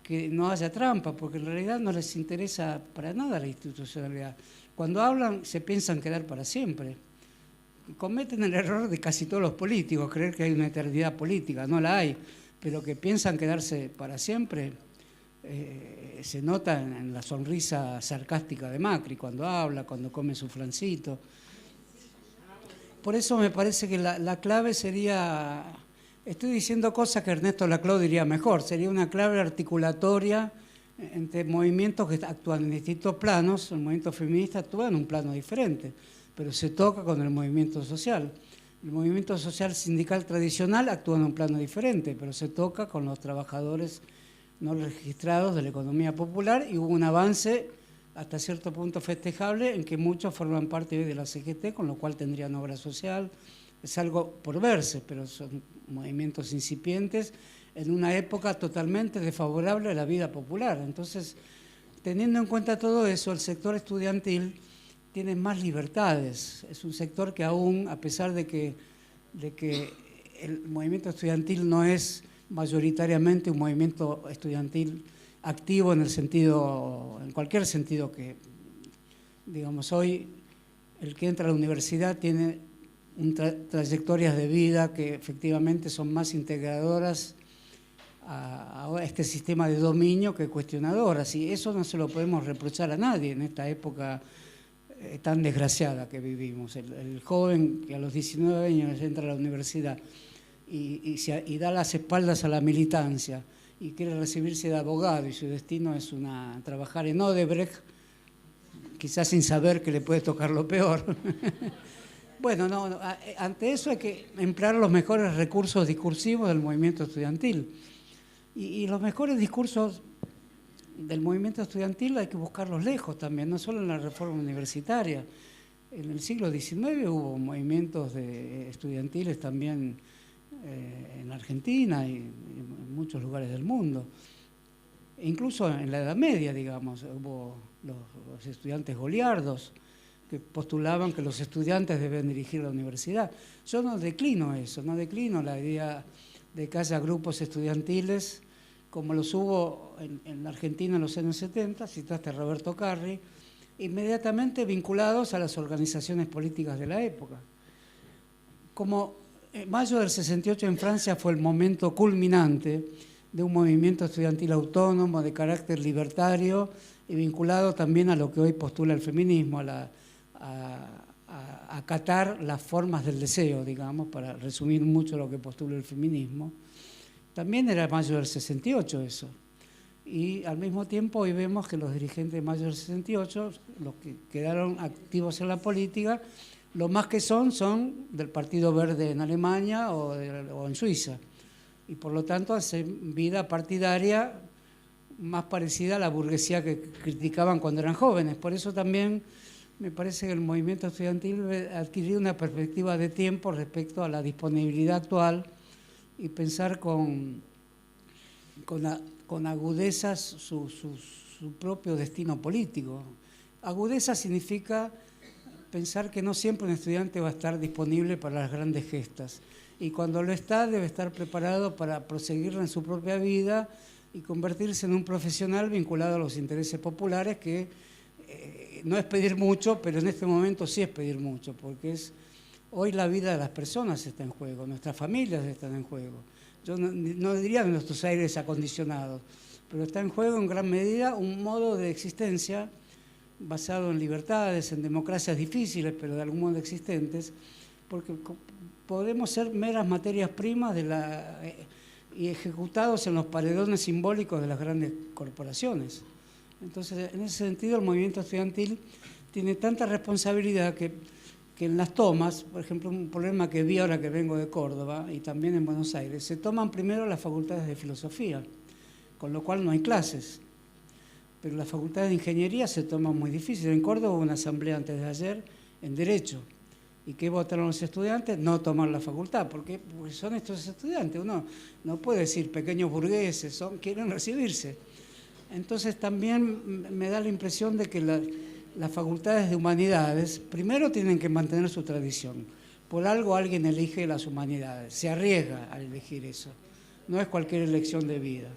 que no haya trampa, porque en realidad no les interesa para nada la institucionalidad. Cuando hablan se piensan quedar para siempre. Cometen el error de casi todos los políticos, creer que hay una eternidad política, no la hay, pero que piensan quedarse para siempre, se nota en la sonrisa sarcástica de Macri cuando habla, cuando come su flancito. Por eso me parece que la clave sería, estoy diciendo cosas que Ernesto Laclau diría mejor, sería una clave articulatoria entre movimientos que actúan en distintos planos. El movimiento feminista actúa en un plano diferente, pero se toca con el movimiento social. El movimiento social sindical tradicional actúa en un plano diferente, pero se toca con los trabajadores no registrados de la economía popular, y hubo un avance hasta cierto punto festejable en que muchos forman parte hoy de la CGT, con lo cual tendrían obra social. Es algo por verse, pero son movimientos incipientes en una época totalmente desfavorable a la vida popular. Entonces, teniendo en cuenta todo eso, el sector estudiantil tiene más libertades. Es un sector que aún, a pesar de que el movimiento estudiantil no es mayoritariamente un movimiento estudiantil activo en el sentido, en cualquier sentido que, digamos, hoy el que entra a la universidad tiene trayectorias de vida que efectivamente son más integradoras a este sistema de dominio que cuestionadoras, y eso no se lo podemos reprochar a nadie en esta época tan desgraciada que vivimos. El joven que a los 19 años entra a la universidad y da las espaldas a la militancia y quiere recibirse de abogado y su destino es trabajar en Odebrecht, quizás sin saber que le puede tocar lo peor. Bueno, ante eso hay que emplear los mejores recursos discursivos del movimiento estudiantil. Y los mejores discursos del movimiento estudiantil hay que buscarlos lejos también, no solo en la reforma universitaria. En el siglo XIX hubo movimientos estudiantiles también en Argentina y en muchos lugares del mundo. E incluso en la Edad Media, digamos, hubo los estudiantes goliardos que postulaban que los estudiantes deben dirigir la universidad. Yo no declino eso, no declino la idea de que haya grupos estudiantiles como los hubo en la Argentina en los años 70, citaste a Roberto Carri, inmediatamente vinculados a las organizaciones políticas de la época. Como mayo del 68 en Francia fue el momento culminante de un movimiento estudiantil autónomo de carácter libertario y vinculado también a lo que hoy postula el feminismo, a acatar las formas del deseo, digamos, para resumir mucho lo que postula el feminismo. También era mayo del 68 eso. Y al mismo tiempo hoy vemos que los dirigentes de mayo del 68, los que quedaron activos en la política, lo más que son del Partido Verde en Alemania o en Suiza. Y por lo tanto hacen vida partidaria más parecida a la burguesía que criticaban cuando eran jóvenes. Por eso también me parece que el movimiento estudiantil ha adquirido una perspectiva de tiempo respecto a la disponibilidad actual y pensar con agudezas su propio destino político. Agudeza significa pensar que no siempre un estudiante va a estar disponible para las grandes gestas, y cuando lo está debe estar preparado para proseguirla en su propia vida y convertirse en un profesional vinculado a los intereses populares, que no es pedir mucho, pero en este momento sí es pedir mucho, porque hoy la vida de las personas está en juego, nuestras familias están en juego. Yo no diría de nuestros aires acondicionados, pero está en juego en gran medida un modo de existencia basado en libertades, en democracias difíciles, pero de algún modo existentes, porque podemos ser meras materias primas y ejecutados en los paredones simbólicos de las grandes corporaciones. Entonces, en ese sentido, el movimiento estudiantil tiene tanta responsabilidad que en las tomas, por ejemplo, un problema que vi ahora que vengo de Córdoba y también en Buenos Aires, se toman primero las facultades de filosofía, con lo cual no hay clases. Pero las facultades de ingeniería se toman muy difícil. En Córdoba hubo una asamblea antes de ayer en Derecho. ¿Y qué votaron los estudiantes? No tomar la facultad. Porque son estos estudiantes. Uno no puede decir pequeños burgueses, quieren recibirse. Entonces también me da la impresión de que las facultades de humanidades primero tienen que mantener su tradición. Por algo alguien elige las humanidades, se arriesga a elegir eso. No es cualquier elección de vida.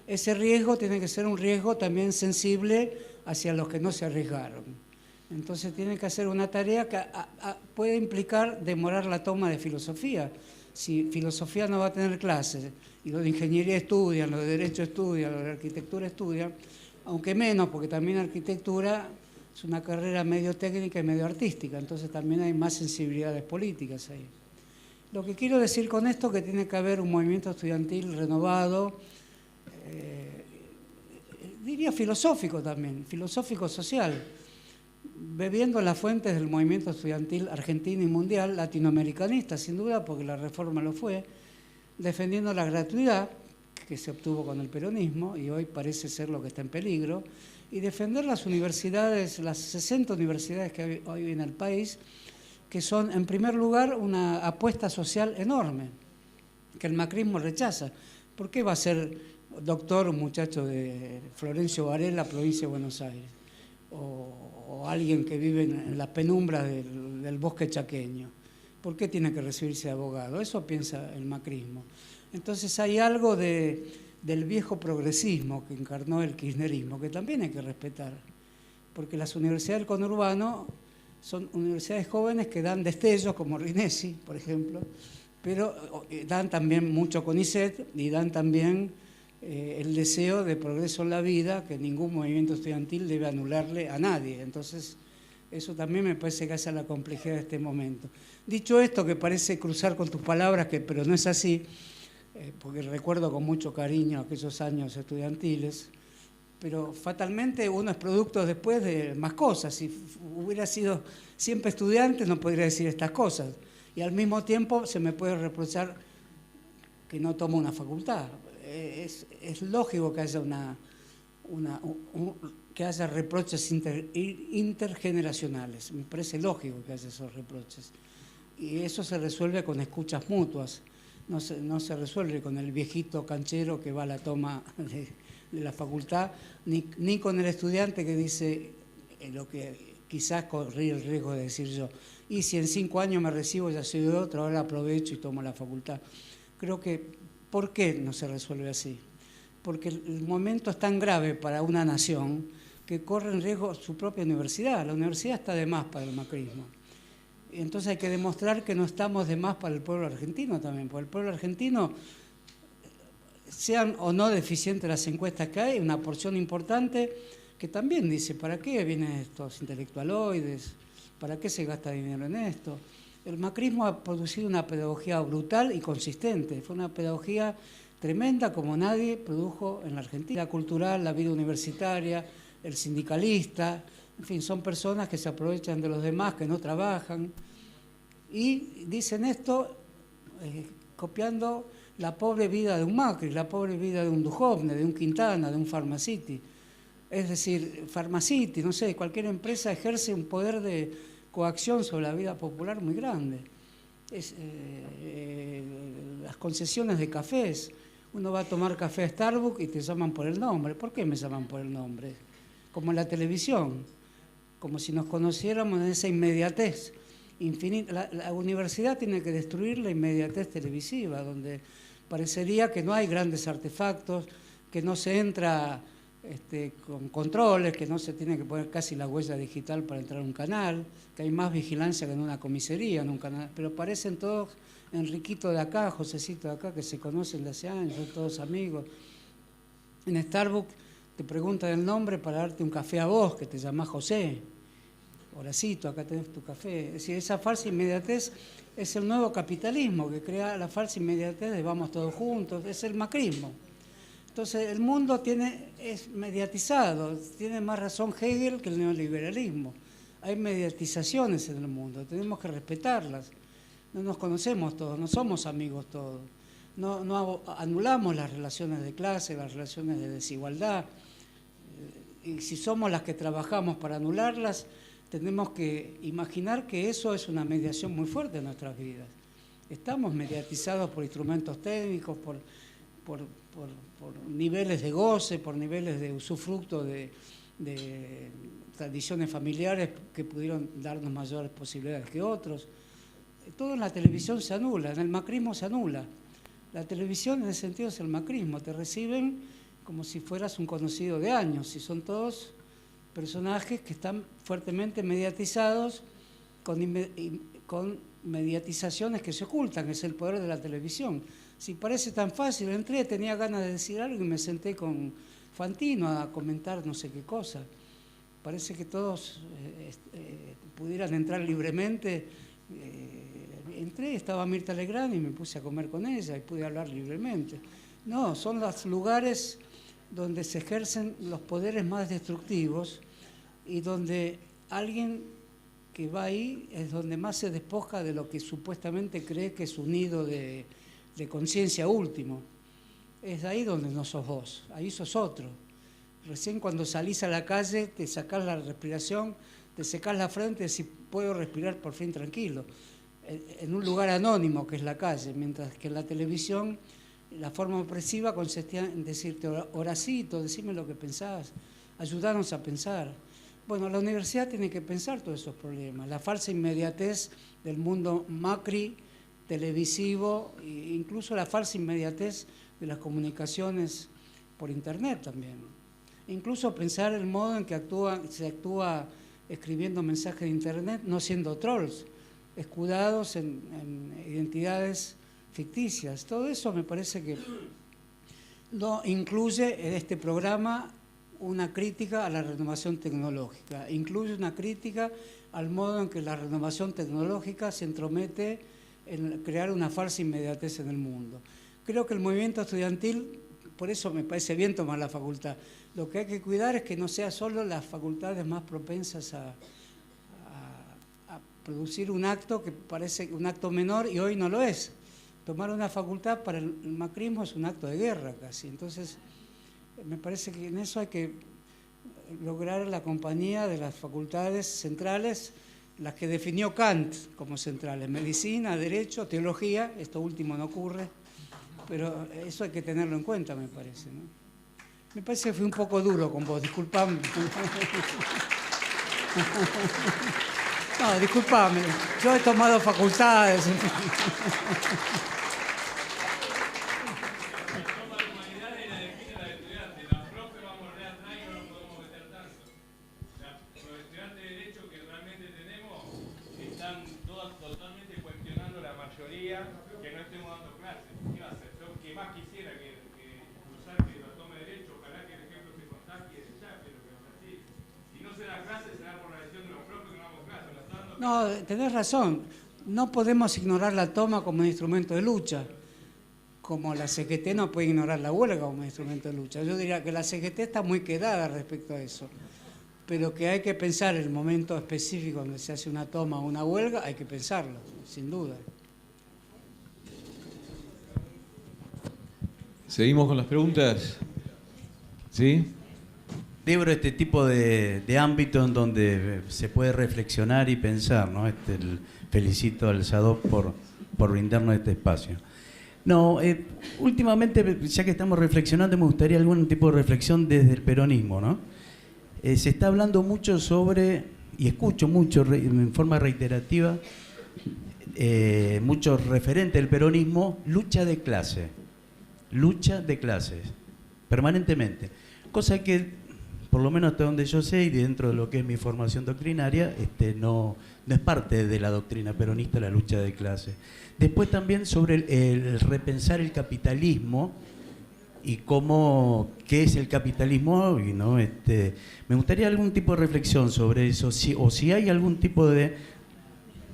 Ese riesgo tiene que ser un riesgo también sensible hacia los que no se arriesgaron. Entonces tienen que hacer una tarea que puede implicar demorar la toma de filosofía. Si filosofía no va a tener clases, y los de ingeniería estudian, los de derecho estudian, los de arquitectura estudian, aunque menos, porque también arquitectura es una carrera medio técnica y medio artística, entonces también hay más sensibilidades políticas ahí. Lo que quiero decir con esto es que tiene que haber un movimiento estudiantil renovado, diría filosófico también, filosófico-social, bebiendo las fuentes del movimiento estudiantil argentino y mundial, latinoamericanista sin duda, porque la reforma lo fue, defendiendo la gratuidad que se obtuvo con el peronismo y hoy parece ser lo que está en peligro, y defender las universidades, las 60 universidades que hay hoy en el país, que son en primer lugar una apuesta social enorme, que el macrismo rechaza. ¿Por qué va a ser doctor un muchacho de Florencio Varela, provincia de Buenos Aires? O alguien que vive en la penumbra del bosque chaqueño. ¿Por qué tiene que recibirse de abogado? Eso piensa el macrismo. Entonces hay algo del viejo progresismo que encarnó el kirchnerismo, que también hay que respetar, porque las universidades del conurbano son universidades jóvenes que dan destellos, como Rinesi, por ejemplo, pero dan también mucho CONICET y dan también el deseo de progreso en la vida, que ningún movimiento estudiantil debe anularle a nadie. Entonces, eso también me parece que hace la complejidad de este momento. Dicho esto, que parece cruzar con tus palabras, pero no es así, porque recuerdo con mucho cariño aquellos años estudiantiles, pero fatalmente uno es producto después de más cosas. Si hubiera sido siempre estudiante no podría decir estas cosas. Y al mismo tiempo se me puede reprochar que no tomo una facultad. Es lógico que haya que haya reproches intergeneracionales. Me parece lógico que haya esos reproches. Y eso se resuelve con escuchas mutuas. No se resuelve con el viejito canchero que va a la toma de la facultad, ni con el estudiante que dice lo que quizás corrí el riesgo de decir yo. Y si en 5 años me recibo, ya soy de otro, ahora aprovecho y tomo la facultad. Creo que, ¿por qué no se resuelve así? Porque el momento es tan grave para una nación que corre en riesgo su propia universidad. La universidad está de más para el macrismo. Entonces hay que demostrar que no estamos de más para el pueblo argentino también, porque el pueblo argentino, sean o no deficientes las encuestas que hay, una porción importante que también dice, ¿para qué vienen estos intelectualoides? ¿Para qué se gasta dinero en esto? El macrismo ha producido una pedagogía brutal y consistente. Fue una pedagogía tremenda como nadie produjo en la Argentina. La cultural, la vida universitaria, el sindicalista, en fin, son personas que se aprovechan de los demás, que no trabajan. Y dicen esto copiando la pobre vida de un Macri, la pobre vida de un Duhovne, de un Quintana, de un Pharmacity. Es decir, Pharmacity, no sé, cualquier empresa ejerce un poder de coacción sobre la vida popular muy grande. Las concesiones de cafés. Uno va a tomar café a Starbucks y te llaman por el nombre. ¿Por qué me llaman por el nombre? Como en la televisión, como si nos conociéramos en esa inmediatez infinita. La universidad tiene que destruir la inmediatez televisiva, donde parecería que no hay grandes artefactos, que no se entra con controles, que no se tiene que poner casi la huella digital para entrar a un canal, que hay más vigilancia que en una comisaría, en un canal, pero parecen todos Enriquito de acá, Josecito de acá, que se conocen de hace años, son todos amigos. En Starbucks te preguntan el nombre para darte un café a vos, que te llamás José. Horacito, acá tenés tu café. Es decir, esa falsa inmediatez es el nuevo capitalismo que crea la falsa inmediatez de vamos todos juntos, es el macrismo. Entonces el mundo es mediatizado, tiene más razón Hegel que el neoliberalismo. Hay mediatizaciones en el mundo, tenemos que respetarlas. No nos conocemos todos, no somos amigos todos. No anulamos las relaciones de clase, las relaciones de desigualdad. Y si somos las que trabajamos para anularlas, tenemos que imaginar que eso es una mediación muy fuerte en nuestras vidas. Estamos mediatizados por instrumentos técnicos, por niveles de goce, por niveles de usufructo de tradiciones familiares que pudieron darnos mayores posibilidades que otros. Todo en la televisión se anula, en el macrismo se anula. La televisión en ese sentido es el macrismo, te reciben como si fueras un conocido de años, y son todos personajes que están fuertemente mediatizados con mediatizaciones que se ocultan, es el poder de la televisión. Si parece tan fácil, entré, tenía ganas de decir algo y me senté con Fantino a comentar no sé qué cosa. Parece que todos pudieran entrar libremente. Entré, estaba Mirta Legrand y me puse a comer con ella y pude hablar libremente. No, son los lugares donde se ejercen los poderes más destructivos y donde alguien que va ahí es donde más se despoja de lo que supuestamente cree que es un nido de conciencia último. Es ahí donde no sos vos, ahí sos otro. Recién cuando salís a la calle te sacás la respiración, te secás la frente y decís, puedo respirar por fin tranquilo, en un lugar anónimo que es la calle, mientras que en la televisión la forma opresiva consistía en decirte, Horacito, decime lo que pensás, ayudarnos a pensar. Bueno, la universidad tiene que pensar todos esos problemas, la falsa inmediatez del mundo macri, televisivo, e incluso la falsa inmediatez de las comunicaciones por internet también. Incluso pensar el modo en que se actúa escribiendo mensajes de internet, no siendo trolls, escudados en identidades ficticias. Todo eso me parece que no incluye en este programa una crítica a la renovación tecnológica, incluye una crítica al modo en que la renovación tecnológica se entromete en crear una falsa inmediatez en el mundo. Creo que el movimiento estudiantil, por eso me parece bien tomar la facultad, lo que hay que cuidar es que no sea solo las facultades más propensas a producir un acto que parece un acto menor y hoy no lo es. Tomar una facultad para el macrismo es un acto de guerra casi. Entonces, me parece que en eso hay que lograr la compañía de las facultades centrales, las que definió Kant como centrales: medicina, derecho, teología. Esto último no ocurre, pero eso hay que tenerlo en cuenta, me parece, ¿no? Me parece que fui un poco duro con vos, disculpame. No, disculpame, yo he tomado facultades. Que no estemos dando clases. ¿Qué va a hacer? Yo que más quisiera que cursar que lo tome derecho, ojalá que el ejemplo se contagie ya, pero que no sea así. Si no se da clases, será por la decisión de los propios que no damos clases. No, tenés razón. No podemos ignorar la toma como un instrumento de lucha, como la CGT no puede ignorar la huelga como un instrumento de lucha. Yo diría que la CGT está muy quedada respecto a eso, pero que hay que pensar el momento específico donde se hace una toma o una huelga, hay que pensarlo, sin duda. ¿Seguimos con las preguntas? ¿Sí? Celebro este tipo de ámbito en donde se puede reflexionar y pensar, ¿no? Felicito al SADOP por brindarnos este espacio. No, últimamente, ya que estamos reflexionando, me gustaría algún tipo de reflexión desde el peronismo, ¿no? Se está hablando mucho sobre, y escucho mucho en forma reiterativa, mucho referente del peronismo, lucha de clases, permanentemente. Cosa que, por lo menos hasta donde yo sé y dentro de lo que es mi formación doctrinaria, no es parte de la doctrina peronista la lucha de clases. Después también sobre el repensar el capitalismo y qué es el capitalismo hoy, ¿no? Me gustaría algún tipo de reflexión sobre eso, si hay algún tipo de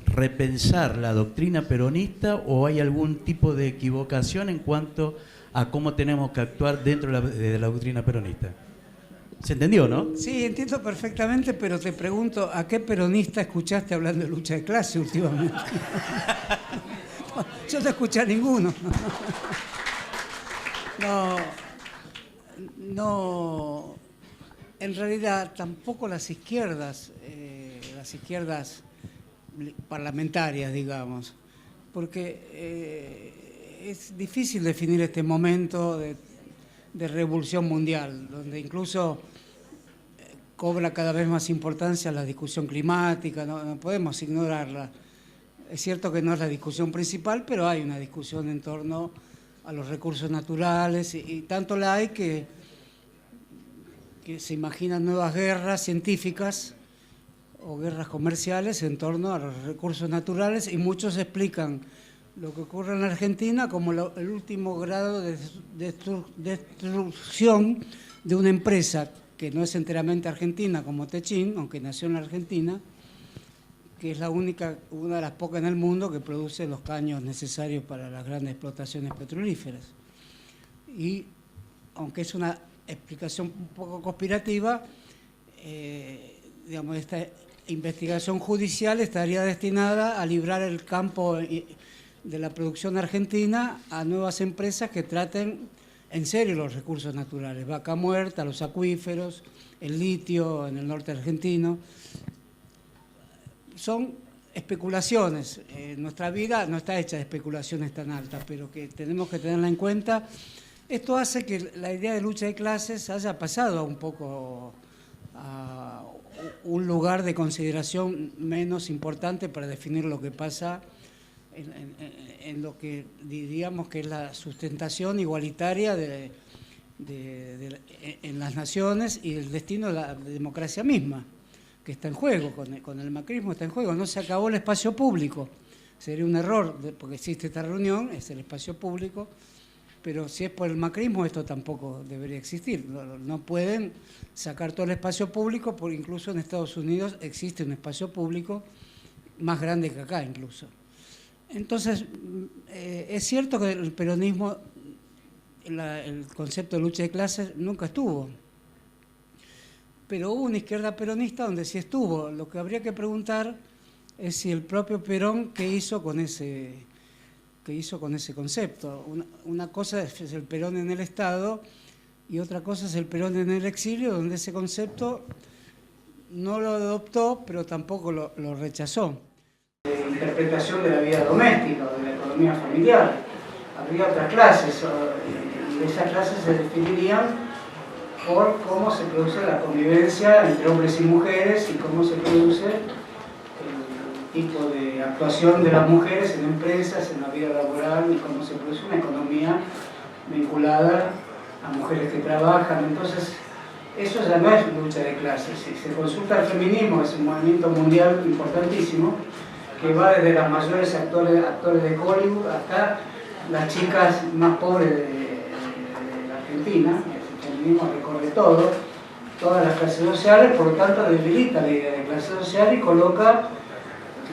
repensar la doctrina peronista o hay algún tipo de equivocación en cuanto a cómo tenemos que actuar dentro de la doctrina peronista. ¿Se entendió, no? Sí, entiendo perfectamente, pero te pregunto, ¿a qué peronista escuchaste hablando de lucha de clase últimamente? Yo no escuché a ninguno. No, en realidad tampoco las izquierdas parlamentarias, digamos, porque es difícil definir este momento de revolución mundial, donde incluso cobra cada vez más importancia la discusión climática, no podemos ignorarla. Es cierto que no es la discusión principal, pero hay una discusión en torno a los recursos naturales y tanto la hay que se imaginan nuevas guerras científicas o guerras comerciales en torno a los recursos naturales y muchos explican lo que ocurre en Argentina como el último grado de destrucción de una empresa que no es enteramente argentina como Techin, aunque nació en Argentina, que es una de las pocas en el mundo que produce los caños necesarios para las grandes explotaciones petrolíferas. Y aunque es una explicación un poco conspirativa, digamos, esta investigación judicial estaría destinada a librar el campo de la producción argentina a nuevas empresas que traten en serio los recursos naturales, Vaca Muerta, los acuíferos, el litio en el norte argentino. Son especulaciones. Nuestra vida no está hecha de especulaciones tan altas, pero que tenemos que tenerla en cuenta. Esto hace que la idea de lucha de clases haya pasado un poco a un lugar de consideración menos importante para definir lo que pasa en lo que diríamos que es la sustentación igualitaria en las naciones y el destino de la democracia misma, que está en juego, con el macrismo está en juego. No se acabó el espacio público, sería un error, porque existe esta reunión, es el espacio público, pero si es por el macrismo esto tampoco debería existir. No pueden sacar todo el espacio público, porque incluso en Estados Unidos existe un espacio público más grande que acá incluso. Entonces, es cierto que el peronismo, el concepto de lucha de clases nunca estuvo, pero hubo una izquierda peronista donde sí estuvo. Lo que habría que preguntar es si el propio Perón, ¿qué hizo con ese concepto? Una cosa es el Perón en el Estado y otra cosa es el Perón en el exilio, donde ese concepto no lo adoptó, pero tampoco lo rechazó. Interpretación de la vida doméstica, de la economía familiar. Habría otras clases, y esas clases se definirían por cómo se produce la convivencia entre hombres y mujeres y cómo se produce el tipo de actuación de las mujeres en empresas, en la vida laboral, y cómo se produce una economía vinculada a mujeres que trabajan. Entonces, eso ya no es lucha de clases. Si se consulta el feminismo, es un movimiento mundial importantísimo, que va desde las mayores actores de Hollywood hasta las chicas más pobres de la Argentina. El feminismo recorre todas las clases sociales, por lo tanto debilita la idea de clase social y coloca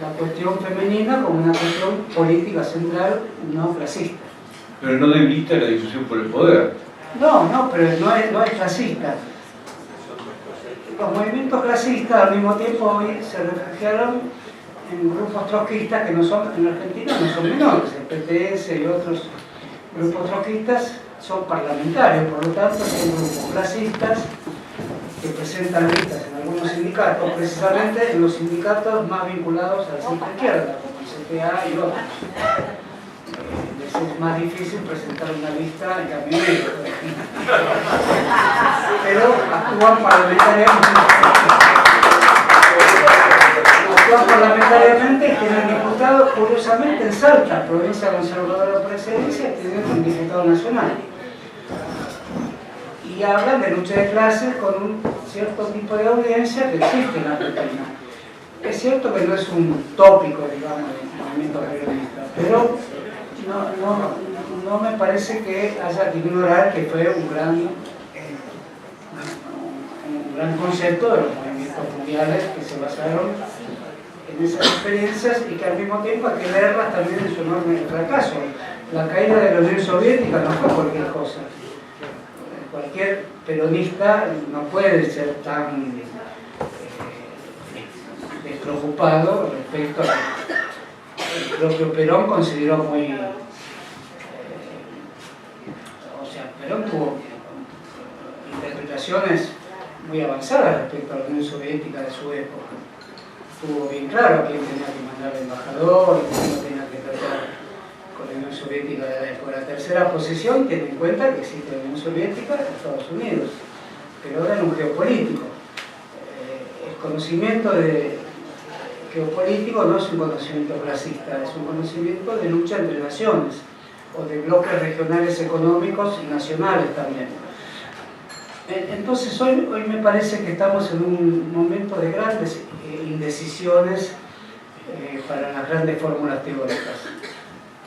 la cuestión femenina como una cuestión política central, no clasista. Pero no debilita la discusión por el poder. No, pero no es clasista. Los movimientos clasistas al mismo tiempo hoy se refugiaron en grupos trotskistas que en Argentina no son menores. El PTS y otros grupos trotskistas son parlamentarios, por lo tanto son grupos clasistas que presentan listas en algunos sindicatos, precisamente en los sindicatos más vinculados a la centro-izquierda, como el CTA y otros. Es más difícil presentar una lista en camionero, pero actúan parlamentariamente, tienen diputados, curiosamente en Salta, provincia conservadora por excelencia, tienen un diputado nacional. Y hablan de lucha de clases con un cierto tipo de audiencia que existe en la Argentina. Es cierto que no es un tópico, digamos, del movimiento peronista, pero no me parece que haya que ignorar que fue un gran concepto de los movimientos mundiales que se basaron en esas experiencias y que al mismo tiempo hay que verlas también en su enorme fracaso. La caída de la Unión Soviética no fue cualquier cosa. Cualquier peronista no puede ser tan despreocupado respecto a que el propio Perón consideró muy... Perón tuvo interpretaciones muy avanzadas respecto a la Unión Soviética de su época. Estuvo bien claro a quién tenía que mandar el embajador, quién no tenía que tratar con la Unión Soviética de la época. La tercera posición tiene en cuenta que existe la Unión Soviética en Estados Unidos, pero era un geopolítico. El conocimiento geopolítico no es un conocimiento clasista, es un conocimiento de lucha entre naciones o de bloques regionales económicos y nacionales también. Entonces hoy me parece que estamos en un momento de grandes indecisiones para las grandes fórmulas teóricas,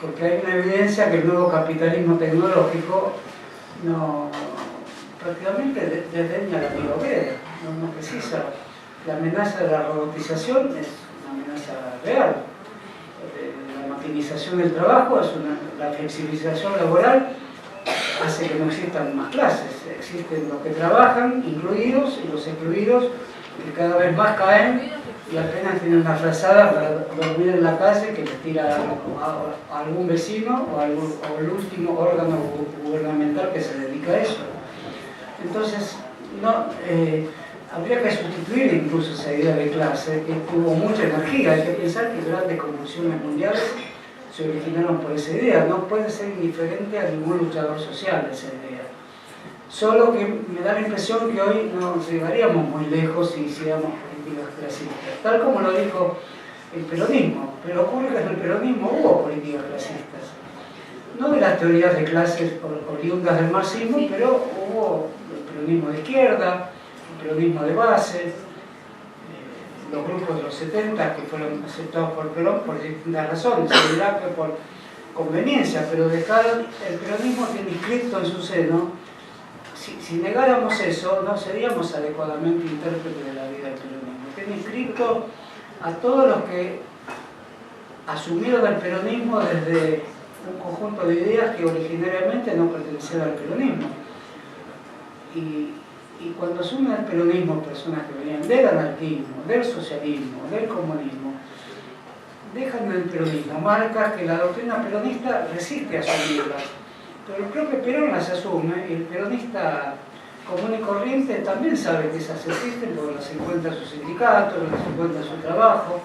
porque hay una evidencia que el nuevo capitalismo tecnológico prácticamente desdeña la vida obrera, no precisa. La amenaza de la robotización es una amenaza real. La maquinización del trabajo, la flexibilización laboral hace que no existan más clases. Existen los que trabajan, incluidos, y los excluidos, que cada vez más caen y apenas tienen una frazada para dormir en la calle que les tira a algún vecino o el último órgano gubernamental que se dedica a eso. Entonces, habría que sustituir incluso esa idea de clase, que tuvo mucha energía. Hay que pensar que grandes convulsiones mundiales se originaron por esa idea. No puede ser indiferente a ningún luchador social esa idea. Solo que me da la impresión que hoy no llegaríamos muy lejos si hiciéramos políticas clasistas, tal como lo dijo el peronismo. Pero ocurre que en el peronismo hubo políticas clasistas. No de las teorías de clases oriundas del marxismo, pero hubo el peronismo de izquierda, el peronismo de base, los grupos de los 70 que fueron aceptados por Perón por distintas razones, se dirá que por conveniencia, pero el peronismo tiene inscrito en su seno, si negáramos eso, no seríamos adecuadamente intérpretes de la vida del peronismo. Tiene inscrito a todos los que asumieron el peronismo desde un conjunto de ideas que originariamente no pertenecían al peronismo. Y cuando asumen el peronismo personas que venían del anarquismo, del socialismo, del comunismo, dejan del peronismo marcas que la doctrina peronista resiste a asumirlas. Pero el propio Perón las asume y el peronista común y corriente también sabe que esas existen porque las encuentra en su sindicato, las encuentra en su trabajo.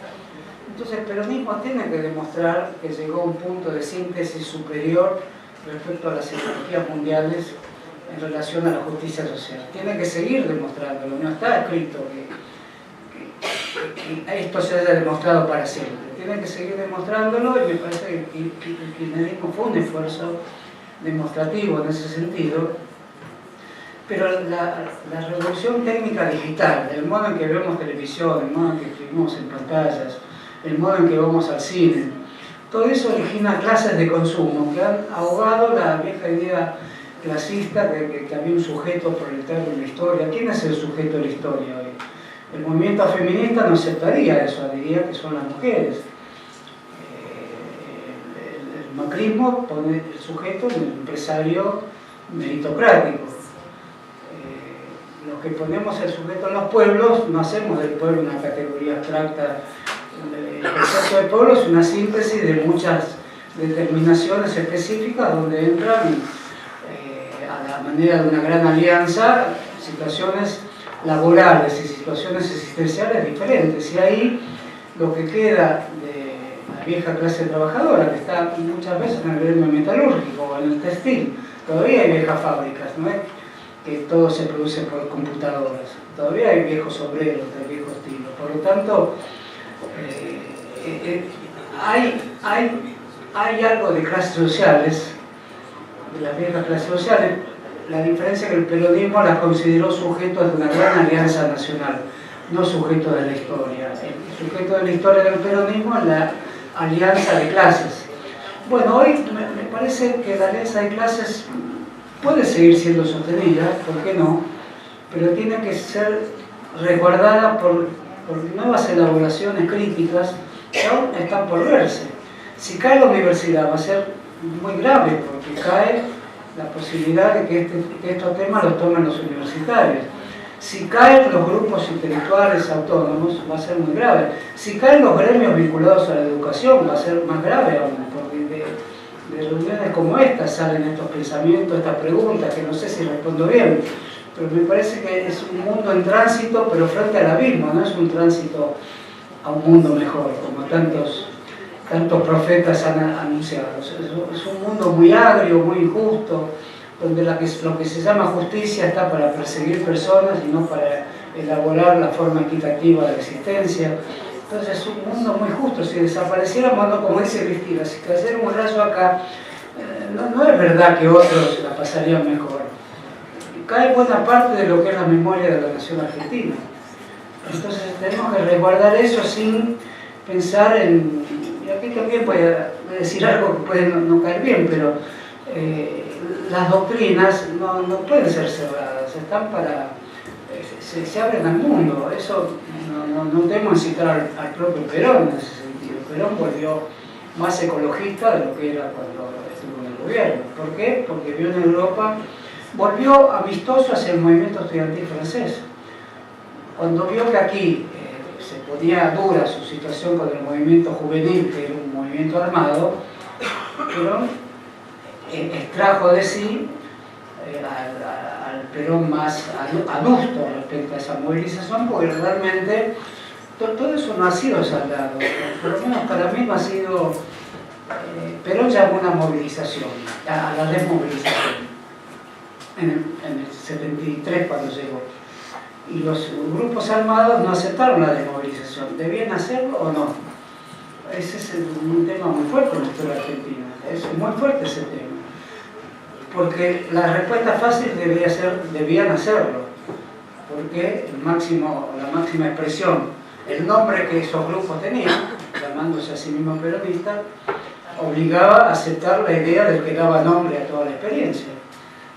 Entonces el peronismo tiene que demostrar que llegó a un punto de síntesis superior respecto a las ideologías mundiales en relación a la justicia social. Tiene que seguir demostrándolo, no está escrito que esto se haya demostrado para siempre. Tiene que seguir demostrándolo y me parece que el kirchnerismo fue un esfuerzo demostrativo en ese sentido, pero la revolución técnica digital, el modo en que vemos televisión, el modo en que escribimos en pantallas, el modo en que vamos al cine, todo eso origina clases de consumo que han ahogado la vieja idea clasista que había un sujeto proletario en la historia. ¿Quién es el sujeto de la historia hoy? El movimiento feminista no aceptaría eso, diría que son las mujeres. El macrismo pone el sujeto en el empresario meritocrático. Los que ponemos el sujeto en los pueblos, no hacemos del pueblo una categoría abstracta. El concepto de pueblo es una síntesis de muchas determinaciones específicas donde entran a la manera de una gran alianza situaciones laborales y situaciones existenciales diferentes. Y ahí lo que queda de la vieja clase trabajadora, que está muchas veces en el gremio metalúrgico o en el textil, todavía hay viejas fábricas, ¿no es? Que todo se produce por computadoras. Todavía hay viejos obreros de viejo estilo. Por lo tanto, hay algo de clases sociales, de las viejas clases sociales. La diferencia es que el peronismo las consideró sujetos de una gran alianza nacional, no sujetos de la historia. El sujeto de la historia del peronismo es la alianza de clases. Bueno, hoy me parece que la alianza de clases puede seguir siendo sostenida, ¿por qué no? Pero tiene que ser resguardada por nuevas elaboraciones críticas que aún están por verse. Si cae la universidad va a ser muy grave, porque cae la posibilidad de que estos temas los tomen los universitarios. Si caen los grupos intelectuales autónomos, va a ser muy grave. Si caen los gremios vinculados a la educación, va a ser más grave aún, porque de reuniones como esta salen estos pensamientos, estas preguntas, que no sé si respondo bien, pero me parece que es un mundo en tránsito, pero frente al abismo, no es un tránsito a un mundo mejor, como tantos profetas han anunciado. Es un mundo muy agrio, muy injusto, donde lo que se llama justicia está para perseguir personas y no para elaborar la forma equitativa de la existencia. Entonces es un mundo muy justo. Si desapareciéramos, no, como dice Cristina, si cayera un rayo acá, no es verdad que otros la pasarían mejor. Cae buena parte de lo que es la memoria de la nación argentina. Entonces tenemos que resguardar eso sin pensar en... Y aquí también voy a decir algo que puede no caer bien, pero las doctrinas no pueden ser cerradas, están para... se abren al mundo. Eso no debemos citar al propio Perón en ese sentido. Perón volvió más ecologista de lo que era cuando estuvo en el gobierno. ¿Por qué? Porque vio en Europa, volvió amistoso hacia el movimiento estudiantil francés. Cuando vio que aquí se ponía dura su situación con el movimiento juvenil, que era un movimiento armado, Perón extrajo de sí al Perón más adusto respecto a esa movilización, porque realmente todo eso no ha sido saldado. Por lo menos para mí no ha sido... Perón llamó una movilización, a la desmovilización, en el 73 cuando llegó. Y los grupos armados no aceptaron la desmovilización. ¿Debían hacerlo o no? Ese es un tema muy fuerte en la historia argentina. Es muy fuerte ese tema. Porque la respuesta fácil debían hacerlo. Porque la máxima expresión, el nombre que esos grupos tenían, llamándose a sí mismos peronistas, obligaba a aceptar la idea del que daba nombre a toda la experiencia.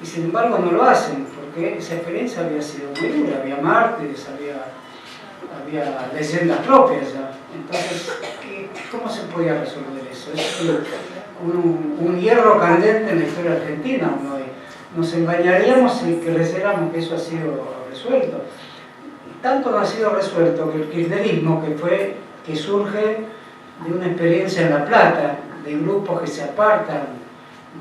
Y sin embargo no lo hacen, porque esa experiencia había sido muy dura, había mártires, había leyendas propias ya. Entonces, ¿cómo se podía resolver eso? Es un hierro candente en la historia argentina hoy. Nos engañaríamos si creyéramos que eso ha sido resuelto. Tanto no ha sido resuelto que el kirchnerismo, que surge de una experiencia en La Plata, de grupos que se apartan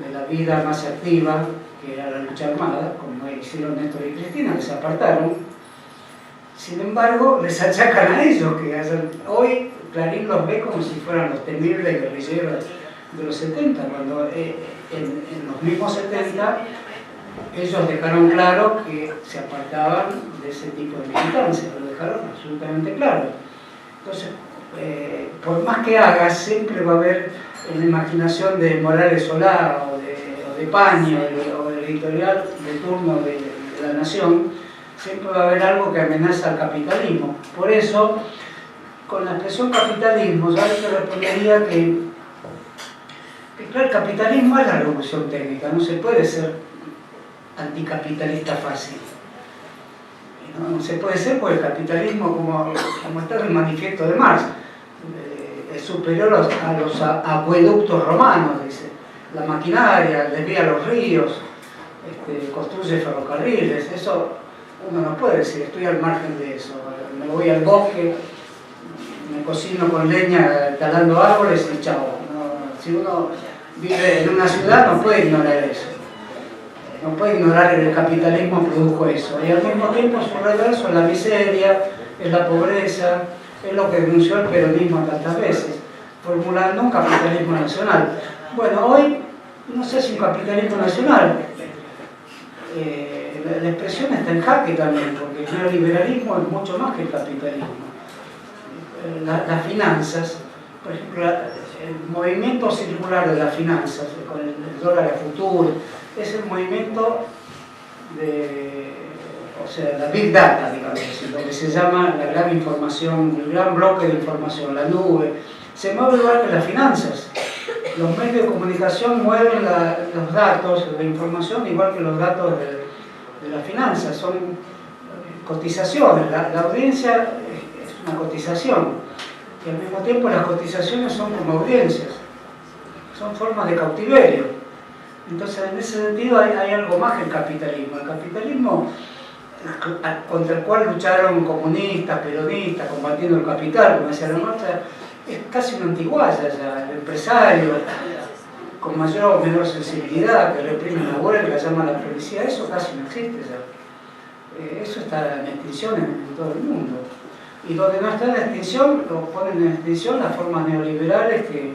de la vida más activa, que era la lucha armada, como hicieron Néstor y Cristina, que se apartaron. Sin embargo, les achacan a ellos, que hoy Clarín los ve como si fueran los temibles guerrilleros de los 70, cuando en los mismos 70 ellos dejaron claro que se apartaban de ese tipo de militancia, lo dejaron absolutamente claro. Entonces, por más que hagas, siempre va a haber en la imaginación de Morales Solá o de Paño o del editorial de turno de La Nación, siempre va a haber algo que amenaza al capitalismo. Por eso, con la expresión capitalismo, yo le respondería que claro, el capitalismo es la revolución técnica, no se puede ser anticapitalista fácil. No se puede ser porque el capitalismo, como está en el manifiesto de Marx, es superior a los acueductos romanos, dice. La maquinaria, desvía los ríos, construye ferrocarriles, eso uno no puede decir, estoy al margen de eso. Me voy al bosque, me cocino con leña talando árboles y chao. Si uno vive en una ciudad no puede ignorar eso. No puede ignorar que el capitalismo produjo eso. Y al mismo tiempo su reverso es la miseria, es la pobreza, es lo que denunció el peronismo tantas veces, formulando un capitalismo nacional. Bueno, hoy no sé si un capitalismo nacional. La expresión está en jaque también, porque el neoliberalismo es mucho más que el capitalismo. Las finanzas, por ejemplo, el movimiento circular de las finanzas, con el dólar a futuro, es el movimiento la Big Data, digamos, lo que se llama la gran información, el gran bloque de información, la nube, se mueve igual que las finanzas. los medios de comunicación mueven los datos, la información, igual que los datos de las finanzas, son cotizaciones. La audiencia es una cotización y al mismo tiempo las cotizaciones son como audiencias, son formas de cautiverio. Entonces, en ese sentido hay algo más que el capitalismo. El capitalismo contra el cual lucharon comunistas, peronistas, combatiendo el capital, como decía la marcha, es casi una antiguaya ya. El empresario, con mayor o menor sensibilidad, que reprime la huelga, llama a la policía, eso casi no existe ya. Eso está en extinción en todo el mundo. Y donde no está en extinción, lo ponen en extinción las formas neoliberales que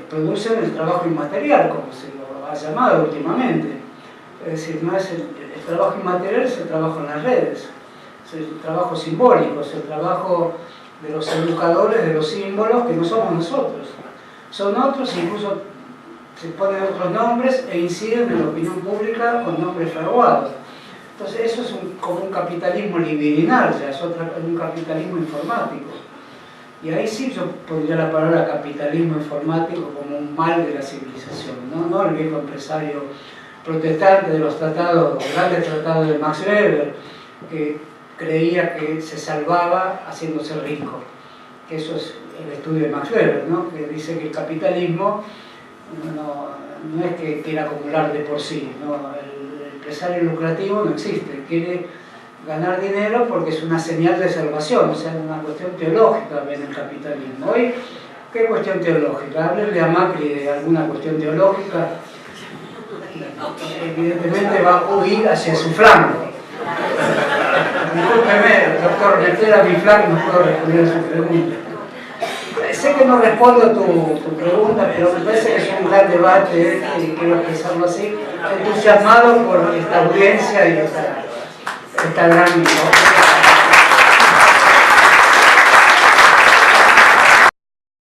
producen el trabajo inmaterial, como se lo ha llamado últimamente. Es decir, no es el trabajo inmaterial, es el trabajo en las redes, es el trabajo simbólico, es el trabajo de los educadores de los símbolos, que no somos nosotros. Son otros, incluso se ponen otros nombres e inciden en la opinión pública con nombres fraguados. Entonces eso es como un capitalismo libidinal, ya es un capitalismo informático. Y ahí sí yo pondría la palabra capitalismo informático como un mal de la civilización, no el viejo empresario protestante de los tratados, los grandes tratados de Max Weber, que creía que se salvaba haciéndose rico. Que eso es el estudio de Max Weber, ¿no? Que dice que el capitalismo no es que quiera acumular de por sí, ¿no? El empresario lucrativo no existe, quiere ganar dinero porque es una señal de salvación, o sea, una cuestión teológica en el capitalismo. Hoy, ¿qué cuestión teológica? Háblenle a Macri de alguna cuestión teológica, evidentemente va a huir hacia su flanco. Discúlpeme, doctor, meter a mi flanco no puedo responder a su pregunta. Sé que no respondo a tu pregunta, pero me parece que es un gran debate y quiero expresarlo así, entusiasmado por esta audiencia y esta gran...